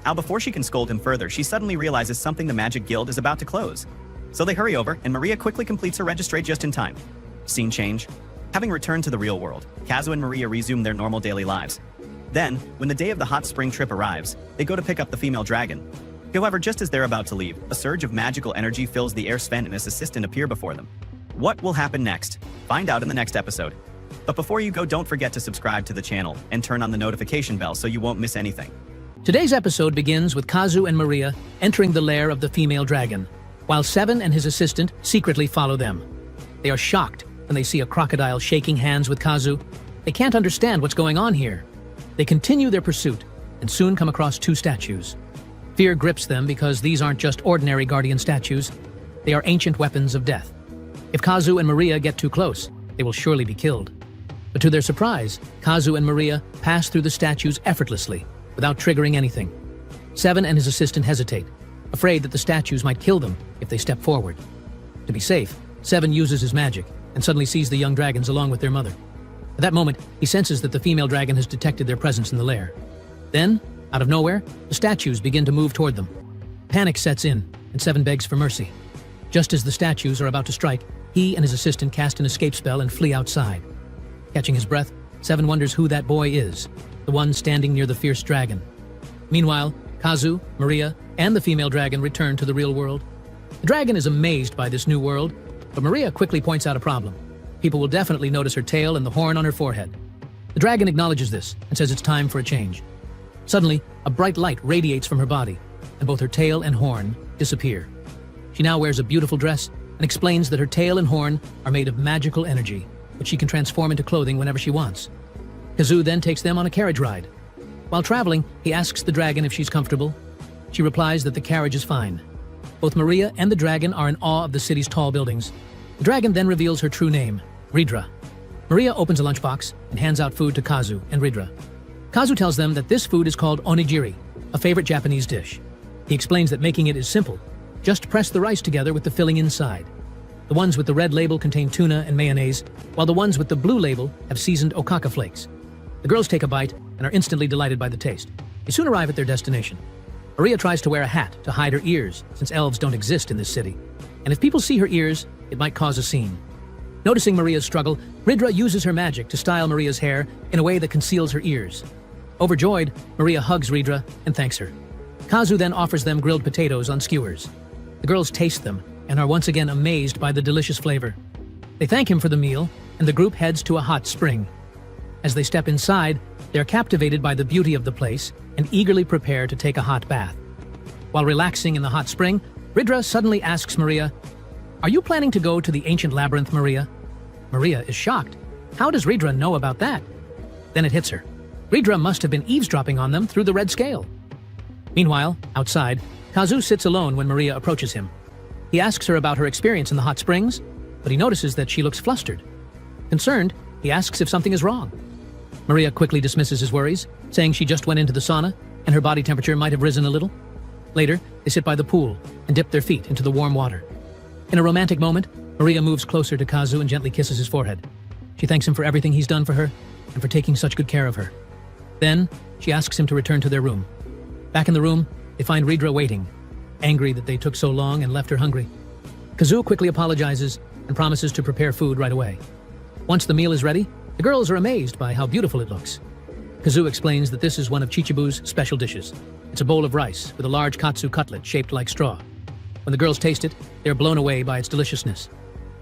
Now, before she can scold him further, she suddenly realizes something: the magic guild is about to close. So they hurry over, and Maria quickly completes her registry just in time. Scene change. Having returned to the real world, Kazu and Maria resume their normal daily lives. Then, when the day of the hot spring trip arrives, they go to pick up the female dragon. However, just as they're about to leave, a surge of magical energy fills the air. Sven and his assistant appear before them. What will happen next? Find out in the next episode. But before you go, don't forget to subscribe to the channel and turn on the notification bell so you won't miss anything. Today's episode begins with Kazu and Maria entering the lair of the female dragon, while Seven and his assistant secretly follow them. They are shocked when they see a crocodile shaking hands with Kazu. They can't understand what's going on here. They continue their pursuit and soon come across 2 statues. Fear grips them because these aren't just ordinary guardian statues. They are ancient weapons of death. If Kazu and Maria get too close, they will surely be killed. But to their surprise, Kazu and Maria pass through the statues effortlessly, without triggering anything. Seven and his assistant hesitate, afraid that the statues might kill them if they step forward. To be safe, Seven uses his magic and suddenly sees the young dragons along with their mother. At that moment, he senses that the female dragon has detected their presence in the lair. Then, out of nowhere, the statues begin to move toward them. Panic sets in, and Seven begs for mercy. Just as the statues are about to strike, he and his assistant cast an escape spell and flee outside. Catching his breath, Seven wonders who that boy is, the one standing near the fierce dragon. Meanwhile, Kazu, Maria, and the female dragon return to the real world. The dragon is amazed by this new world, but Maria quickly points out a problem. People will definitely notice her tail and the horn on her forehead. The dragon acknowledges this and says it's time for a change. Suddenly, a bright light radiates from her body, and both her tail and horn disappear. She now wears a beautiful dress and explains that her tail and horn are made of magical energy, which she can transform into clothing whenever she wants. Kazu then takes them on a carriage ride. While traveling, he asks the dragon if she's comfortable. She replies that the carriage is fine. Both Maria and the dragon are in awe of the city's tall buildings. The dragon then reveals her true name, Ridra. Maria opens a lunchbox and hands out food to Kazu and Ridra. Kazu tells them that this food is called onigiri, a favorite Japanese dish. He explains that making it is simple. Just press the rice together with the filling inside. The ones with the red label contain tuna and mayonnaise, while the ones with the blue label have seasoned okaka flakes. The girls take a bite and are instantly delighted by the taste. They soon arrive at their destination. Maria tries to wear a hat to hide her ears, since elves don't exist in this city. And if people see her ears, it might cause a scene. Noticing Maria's struggle, Ridra uses her magic to style Maria's hair in a way that conceals her ears. Overjoyed, Maria hugs Ridra and thanks her. Kazu then offers them grilled potatoes on skewers. The girls taste them and are once again amazed by the delicious flavor. They thank him for the meal, and the group heads to a hot spring. As they step inside, they are captivated by the beauty of the place and eagerly prepare to take a hot bath. While relaxing in the hot spring, Ridra suddenly asks Maria, "Are you planning to go to the ancient labyrinth, Maria?" Maria is shocked. How does Ridra know about that? Then it hits her. Ridra must have been eavesdropping on them through the red scale. Meanwhile, outside, Kazu sits alone when Maria approaches him. He asks her about her experience in the hot springs, but he notices that she looks flustered. Concerned, he asks if something is wrong. Maria quickly dismisses his worries, saying she just went into the sauna and her body temperature might have risen a little. Later, they sit by the pool and dip their feet into the warm water. In a romantic moment, Maria moves closer to Kazu and gently kisses his forehead. She thanks him for everything he's done for her and for taking such good care of her. Then, she asks him to return to their room. Back in the room, they find Ridra waiting, angry that they took so long and left her hungry. Kazu quickly apologizes and promises to prepare food right away. Once the meal is ready, the girls are amazed by how beautiful it looks. Kazu explains that this is one of Chichibu's special dishes. It's a bowl of rice with a large katsu cutlet shaped like straw. When the girls taste it, they are blown away by its deliciousness.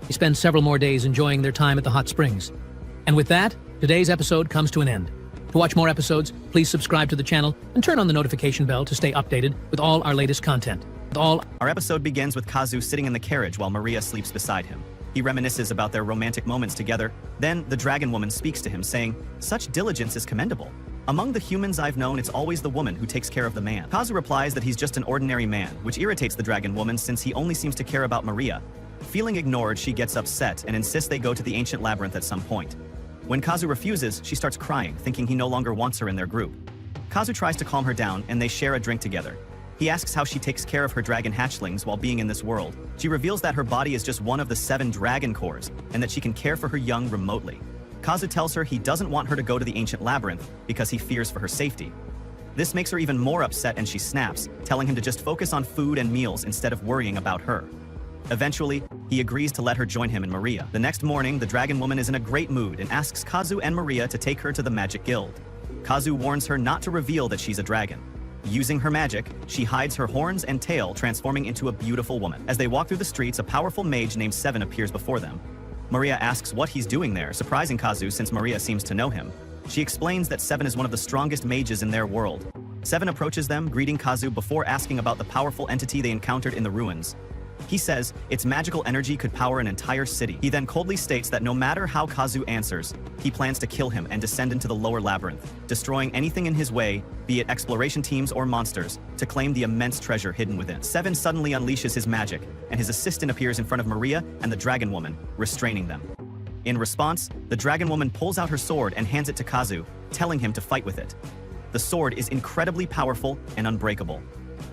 They spend several more days enjoying their time at the hot springs. And with that, today's episode comes to an end. To watch more episodes, please subscribe to the channel and turn on the notification bell to stay updated with all our latest content. Our episode begins with Kazu sitting in the carriage while Maria sleeps beside him. He reminisces about their romantic moments together. Then, the dragon woman speaks to him, saying, "Such diligence is commendable. Among the humans I've known, it's always the woman who takes care of the man." Kazu replies that he's just an ordinary man, which irritates the dragon woman since he only seems to care about Maria. Feeling ignored, she gets upset and insists they go to the ancient labyrinth at some point. When Kazu refuses, she starts crying, thinking he no longer wants her in their group. Kazu tries to calm her down, and they share a drink together. He asks how she takes care of her dragon hatchlings while being in this world. She reveals that her body is just one of the 7 dragon cores, and that she can care for her young remotely. Kazu tells her he doesn't want her to go to the ancient labyrinth because he fears for her safety. This makes her even more upset, and she snaps, telling him to just focus on food and meals instead of worrying about her. Eventually, he agrees to let her join him and Maria. The next morning, the dragon woman is in a great mood and asks Kazu and Maria to take her to the magic guild. Kazu warns her not to reveal that she's a dragon. Using her magic, she hides her horns and tail, transforming into a beautiful woman. As they walk through the streets, a powerful mage named Seven appears before them. Maria asks what he's doing there, surprising Kazu since Maria seems to know him. She explains that Seven is one of the strongest mages in their world. Seven approaches them, greeting Kazu before asking about the powerful entity they encountered in the ruins. He says its magical energy could power an entire city. He then coldly states that no matter how Kazu answers, he plans to kill him and descend into the lower labyrinth, destroying anything in his way, be it exploration teams or monsters, to claim the immense treasure hidden within. Seven suddenly unleashes his magic, and his assistant appears in front of Maria and the dragon woman, restraining them. In response, the dragon woman pulls out her sword and hands it to Kazu, telling him to fight with it. The sword is incredibly powerful and unbreakable.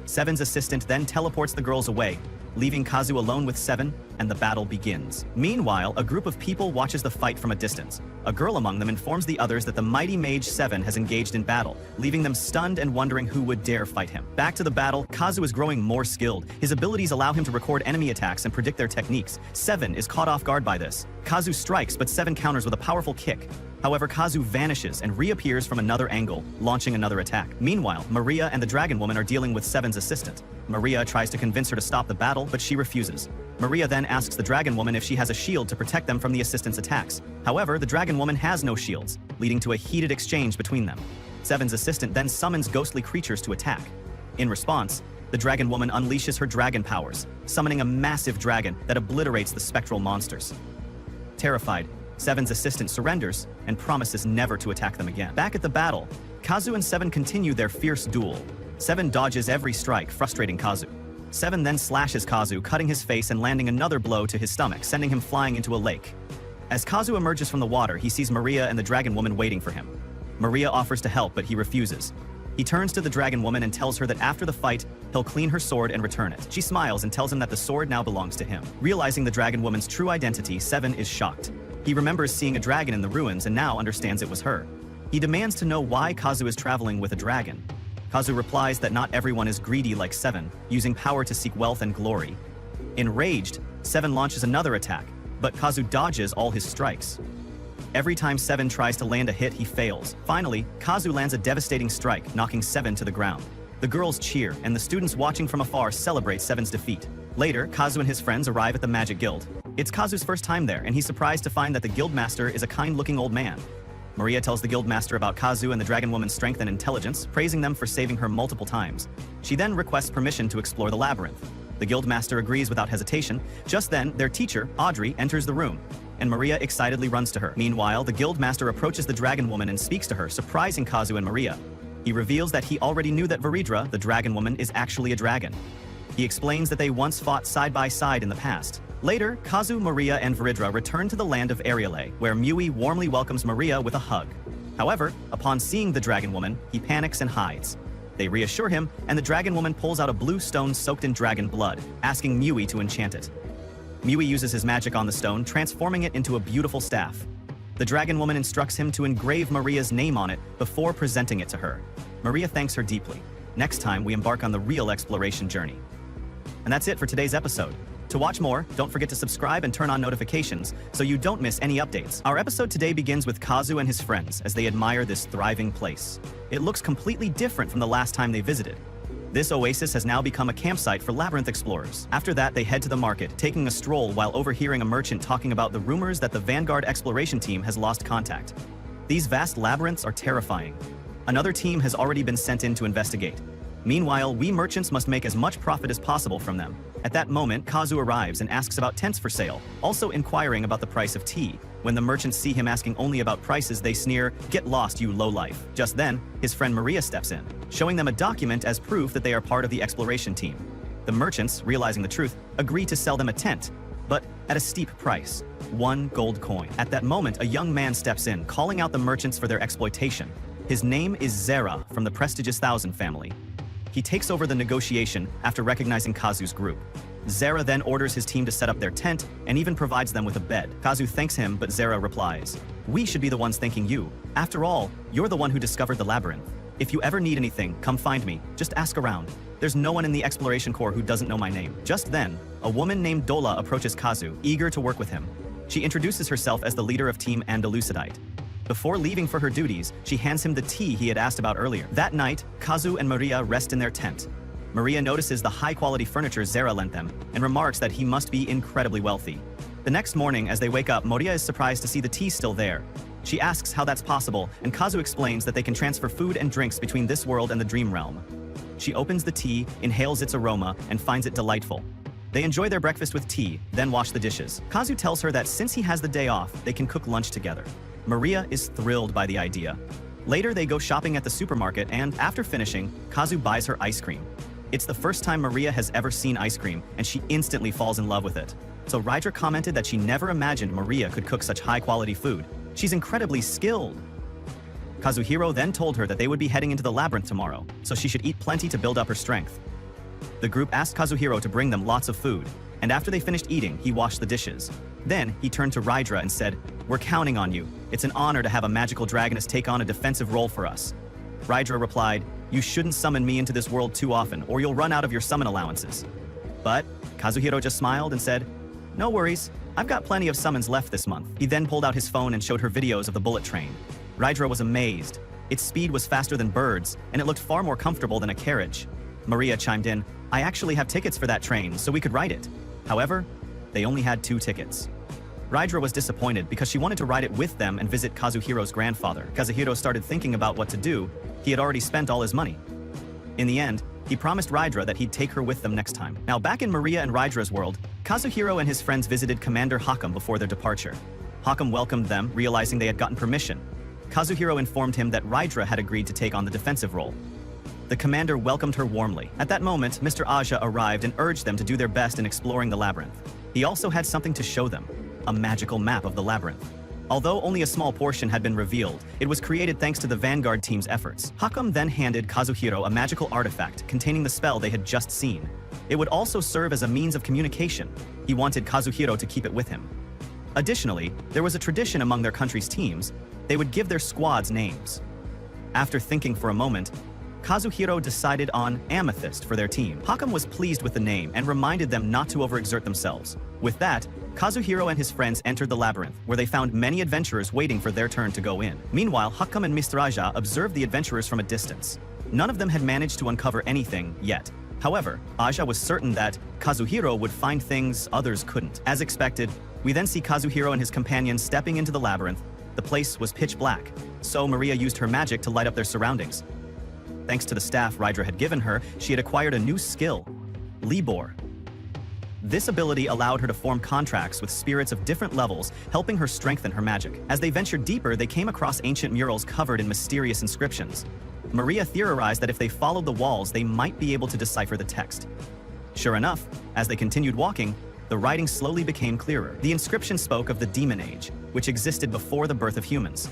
Seven's assistant then teleports the girls away, leaving Kazu alone with Seven, and the battle begins. Meanwhile, a group of people watches the fight from a distance. A girl among them informs the others that the mighty mage Seven has engaged in battle, leaving them stunned and wondering who would dare fight him. Back to the battle, Kazu is growing more skilled. His abilities allow him to record enemy attacks and predict their techniques. Seven is caught off guard by this. Kazu strikes, but Seven counters with a powerful kick. However, Kazu vanishes and reappears from another angle, launching another attack. Meanwhile, Maria and the dragon woman are dealing with Seven's assistant. Maria tries to convince her to stop the battle, but she refuses. Maria then asks the dragon woman if she has a shield to protect them from the assistant's attacks. However, the dragon woman has no shields, leading to a heated exchange between them. Seven's assistant then summons ghostly creatures to attack. In response, the dragon woman unleashes her dragon powers, summoning a massive dragon that obliterates the spectral monsters. Terrified, Seven's assistant surrenders and promises never to attack them again. Back at the battle, Kazu and Seven continue their fierce duel. Seven dodges every strike, frustrating Kazu. Seven then slashes Kazu, cutting his face and landing another blow to his stomach, sending him flying into a lake. As Kazu emerges from the water, he sees Maria and the dragon woman waiting for him. Maria offers to help, but he refuses. He turns to the dragon woman and tells her that after the fight, he'll clean her sword and return it. She smiles and tells him that the sword now belongs to him. Realizing the dragon woman's true identity, Seven is shocked. He remembers seeing a dragon in the ruins and now understands it was her. He demands to know why Kazu is traveling with a dragon. Kazu replies that not everyone is greedy like Seven, using power to seek wealth and glory. Enraged, Seven launches another attack, but Kazu dodges all his strikes. Every time Seven tries to land a hit, he fails. Finally, Kazu lands a devastating strike, knocking Seven to the ground. The girls cheer, and the students watching from afar celebrate Seven's defeat. Later, Kazu and his friends arrive at the Magic Guild. It's Kazu's first time there, and he's surprised to find that the guildmaster is a kind-looking old man. Maria tells the guildmaster about Kazu and the dragon woman's strength and intelligence, praising them for saving her multiple times. She then requests permission to explore the labyrinth. The guildmaster agrees without hesitation. Just then, their teacher, Audrey, enters the room, and Maria excitedly runs to her. Meanwhile, the guildmaster approaches the dragon woman and speaks to her, surprising Kazu and Maria. He reveals that he already knew that Viridra, the dragon woman, is actually a dragon. He explains that they once fought side by side in the past. Later, Kazu, Maria, and Viridra return to the land of Ariele, where Mui warmly welcomes Maria with a hug. However, upon seeing the dragon woman, he panics and hides. They reassure him, and the dragon woman pulls out a blue stone soaked in dragon blood, asking Mui to enchant it. Mui uses his magic on the stone, transforming it into a beautiful staff. The dragon woman instructs him to engrave Maria's name on it before presenting it to her. Maria thanks her deeply. Next time, we embark on the real exploration journey. And that's it for today's episode. To watch more, don't forget to subscribe and turn on notifications so you don't miss any updates. Our episode today begins with Kazu and his friends as they admire this thriving place. It looks completely different from the last time they visited. This oasis has now become a campsite for labyrinth explorers. After that, they head to the market, taking a stroll while overhearing a merchant talking about the rumors that the Vanguard exploration team has lost contact. These vast labyrinths are terrifying. Another team has already been sent in to investigate. Meanwhile, we merchants must make as much profit as possible from them. At that moment, Kazu arrives and asks about tents for sale, also inquiring about the price of tea. When the merchants see him asking only about prices, they sneer, "Get lost, you lowlife." Just then, his friend Maria steps in, showing them a document as proof that they are part of the exploration team. The merchants, realizing the truth, agree to sell them a tent, but at a steep price, 1 gold coin. At that moment, a young man steps in, calling out the merchants for their exploitation. His name is Zera from the prestigious Thousand family. He takes over the negotiation after recognizing Kazu's group. Zera then orders his team to set up their tent and even provides them with a bed. Kazu thanks him, but Zera replies, "We should be the ones thanking you. After all, you're the one who discovered the labyrinth. If you ever need anything, come find me. Just ask around. There's no one in the Exploration Corps who doesn't know my name." Just then, a woman named Dola approaches Kazu, eager to work with him. She introduces herself as the leader of Team Andalucidite. Before leaving for her duties, she hands him the tea he had asked about earlier. That night, Kazu and Maria rest in their tent. Maria notices the high-quality furniture Zera lent them and remarks that he must be incredibly wealthy. The next morning, as they wake up, Maria is surprised to see the tea still there. She asks how that's possible, and Kazu explains that they can transfer food and drinks between this world and the dream realm. She opens the tea, inhales its aroma, and finds it delightful. They enjoy their breakfast with tea, then wash the dishes. Kazu tells her that since he has the day off, they can cook lunch together. Maria is thrilled by the idea. Later, they go shopping at the supermarket, and after finishing, Kazu buys her ice cream. It's the first time Maria has ever seen ice cream, and she instantly falls in love with it. So Rydra commented that she never imagined Maria could cook such high-quality food. She's incredibly skilled. Kazuhiro then told her that they would be heading into the labyrinth tomorrow, so she should eat plenty to build up her strength. The group asked Kazuhiro to bring them lots of food, and after they finished eating, he washed the dishes. Then, he turned to Rydra and said, "We're counting on you. It's an honor to have a magical dragoness take on a defensive role for us." Rydra replied, "You shouldn't summon me into this world too often, or you'll run out of your summon allowances." But Kazuhiro just smiled and said, "No worries, I've got plenty of summons left this month." He then pulled out his phone and showed her videos of the bullet train. Rydra was amazed. Its speed was faster than birds, and it looked far more comfortable than a carriage. Maria chimed in, "I actually have tickets for that train, so we could ride it." However, they only had 2 tickets. Rydra was disappointed because she wanted to ride it with them and visit Kazuhiro's grandfather. Kazuhiro started thinking about what to do. He had already spent all his money. In the end, he promised Rydra that he'd take her with them next time. Now, back in Maria and Rydra's world, Kazuhiro and his friends visited Commander Hakam before their departure. Hakam welcomed them, realizing they had gotten permission. Kazuhiro informed him that Rydra had agreed to take on the defensive role. The commander welcomed her warmly. At that moment, Mr. Aja arrived and urged them to do their best in exploring the labyrinth. He also had something to show them, a magical map of the labyrinth. Although only a small portion had been revealed, it was created thanks to the Vanguard team's efforts. Hakam then handed Kazuhiro a magical artifact containing the spell they had just seen. It would also serve as a means of communication. He wanted Kazuhiro to keep it with him. Additionally, there was a tradition among their country's teams. they would give their squads names. After thinking for a moment, Kazuhiro decided on Amethyst for their team. Hakam was pleased with the name and reminded them not to overexert themselves. With that, Kazuhiro and his friends entered the labyrinth, where they found many adventurers waiting for their turn to go in. Meanwhile, Hakam and Mr. Aja observed the adventurers from a distance. None of them had managed to uncover anything yet. However, Aja was certain that Kazuhiro would find things others couldn't. As expected, we then see Kazuhiro and his companions stepping into the labyrinth. The place was pitch black, so Maria used her magic to light up their surroundings. Thanks to the staff Rydra had given her, she had acquired a new skill, Libor. This ability allowed her to form contracts with spirits of different levels, helping her strengthen her magic. As they ventured deeper, they came across ancient murals covered in mysterious inscriptions. Maria theorized that if they followed the walls, they might be able to decipher the text. Sure enough, as they continued walking, the writing slowly became clearer. The inscription spoke of the Demon Age, which existed before the birth of humans.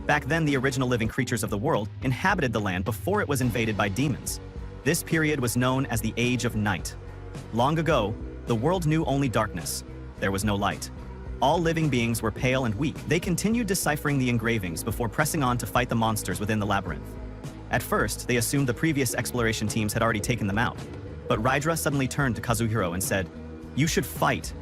Back then, the original living creatures of the world inhabited the land before it was invaded by demons. This period was known as the Age of Night. Long ago, the world knew only darkness. There was no light. All living beings were pale and weak. They continued deciphering the engravings before pressing on to fight the monsters within the labyrinth. At first, they assumed the previous exploration teams had already taken them out. But Rydra suddenly turned to Kazuhiro and said, "You should fight.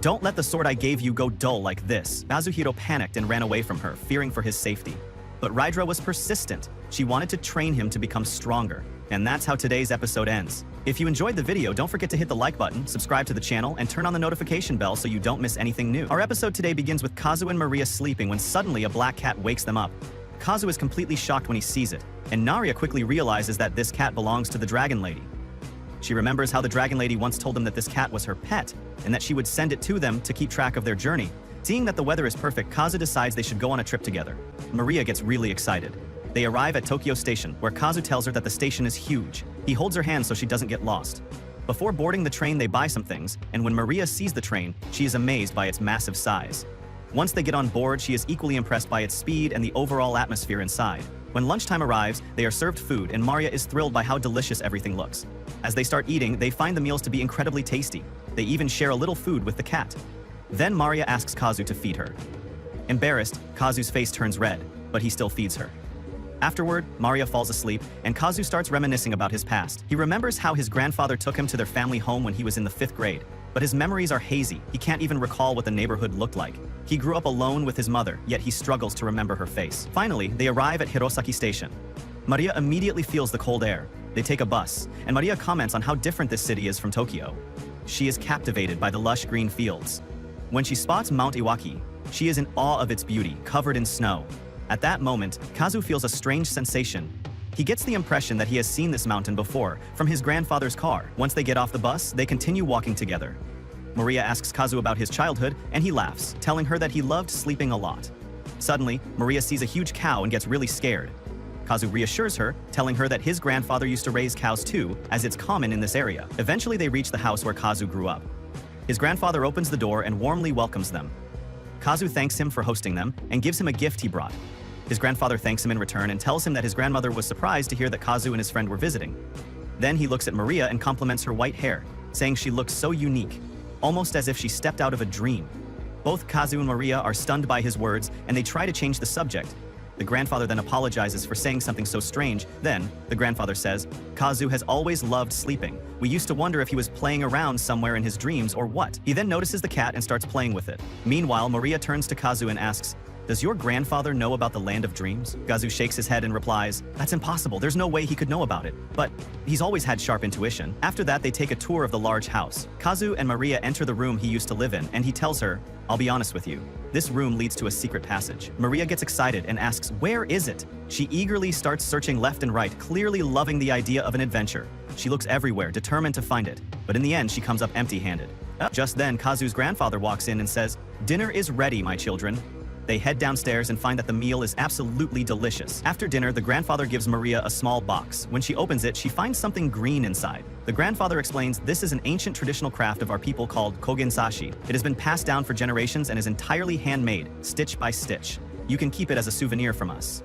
Don't let the sword I gave you go dull like this." Kazuhiro panicked and ran away from her, fearing for his safety. But Rydra was persistent. She wanted to train him to become stronger. And that's how today's episode ends. If you enjoyed the video, don't forget to hit the like button, subscribe to the channel, and turn on the notification bell so you don't miss anything new. Our episode today begins with Kazu and Maria sleeping when suddenly a black cat wakes them up. Kazu is completely shocked when he sees it, and Naria quickly realizes that this cat belongs to the Dragon Lady. She remembers how the Dragon Lady once told them that this cat was her pet, and that she would send it to them to keep track of their journey. Seeing that the weather is perfect, Kazu decides they should go on a trip together. Maria gets really excited. They arrive at Tokyo Station, where Kazu tells her that the station is huge. He holds her hand so she doesn't get lost. Before boarding the train, they buy some things, and when Maria sees the train, she is amazed by its massive size. Once they get on board, she is equally impressed by its speed and the overall atmosphere inside. When lunchtime arrives, they are served food, and Maria is thrilled by how delicious everything looks. As they start eating, they find the meals to be incredibly tasty. They even share a little food with the cat. Then Maria asks Kazu to feed her. Embarrassed, Kazu's face turns red, but he still feeds her. Afterward, Maria falls asleep, and Kazu starts reminiscing about his past. He remembers how his grandfather took him to their family home when he was in the 5th grade. But his memories are hazy. He can't even recall what the neighborhood looked like. He grew up alone with his mother, yet he struggles to remember her face. Finally, they arrive at Hirosaki Station. Maria immediately feels the cold air. They take a bus, and Maria comments on how different this city is from Tokyo. She is captivated by the lush green fields. When she spots Mount Iwaki, she is in awe of its beauty, covered in snow. At that moment, Kazu feels a strange sensation. He gets the impression that he has seen this mountain before, from his grandfather's car. Once they get off the bus, they continue walking together. Maria asks Kazu about his childhood, and he laughs, telling her that he loved sleeping a lot. Suddenly, Maria sees a huge cow and gets really scared. Kazu reassures her, telling her that his grandfather used to raise cows too, as it's common in this area. Eventually, they reach the house where Kazu grew up. His grandfather opens the door and warmly welcomes them. Kazu thanks him for hosting them and gives him a gift he brought. His grandfather thanks him in return and tells him that his grandmother was surprised to hear that Kazu and his friend were visiting. Then he looks at Maria and compliments her white hair, saying she looks so unique, almost as if she stepped out of a dream. Both Kazu and Maria are stunned by his words, and they try to change the subject. The grandfather then apologizes for saying something so strange. Then, the grandfather says, "Kazu has always loved sleeping. We used to wonder if he was playing around somewhere in his dreams or what." He then notices the cat and starts playing with it. Meanwhile, Maria turns to Kazu and asks, "Does your grandfather know about the Land of Dreams?" Kazu shakes his head and replies, "That's impossible. There's no way he could know about it. But he's always had sharp intuition." After that, they take a tour of the large house. Kazu and Maria enter the room he used to live in, and he tells her, "I'll be honest with you. This room leads to a secret passage." Maria gets excited and asks, "Where is it?" She eagerly starts searching left and right, clearly loving the idea of an adventure. She looks everywhere, determined to find it. But in the end, she comes up empty-handed. Just then, Kazu's grandfather walks in and says, "Dinner is ready, my children." They head downstairs and find that the meal is absolutely delicious. After dinner, the grandfather gives Maria a small box. When she opens it, she finds something green inside. The grandfather explains this is an ancient traditional craft of our people called kogensashi. It has been passed down for generations and is entirely handmade, stitch by stitch. You can keep it as a souvenir from us.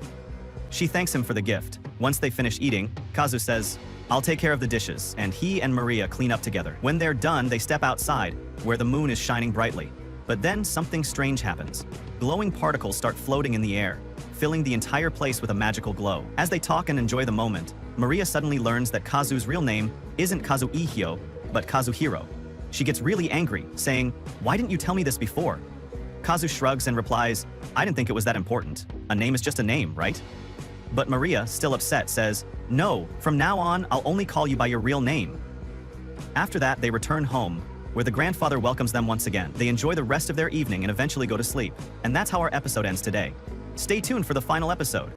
She thanks him for the gift. Once they finish eating, Kazu says, "I'll take care of the dishes," and he and Maria clean up together. When they're done, they step outside, where the moon is shining brightly. But then something strange happens. Glowing particles start floating in the air. filling the entire place with a magical glow. As they talk and enjoy the moment, Maria suddenly learns that Kazu's real name isn't Kazuhiro, but Kazuhiro. She gets really angry, saying, "Why didn't you tell me this before?" Kazu shrugs and replies, "I didn't think it was that important. A name is just a name, right?" But Maria, still upset, says, "No, from now on, I'll only call you by your real name." After that, they return home, where the grandfather welcomes them once again. They enjoy the rest of their evening and eventually go to sleep. And that's how our episode ends today. Stay tuned for the final episode.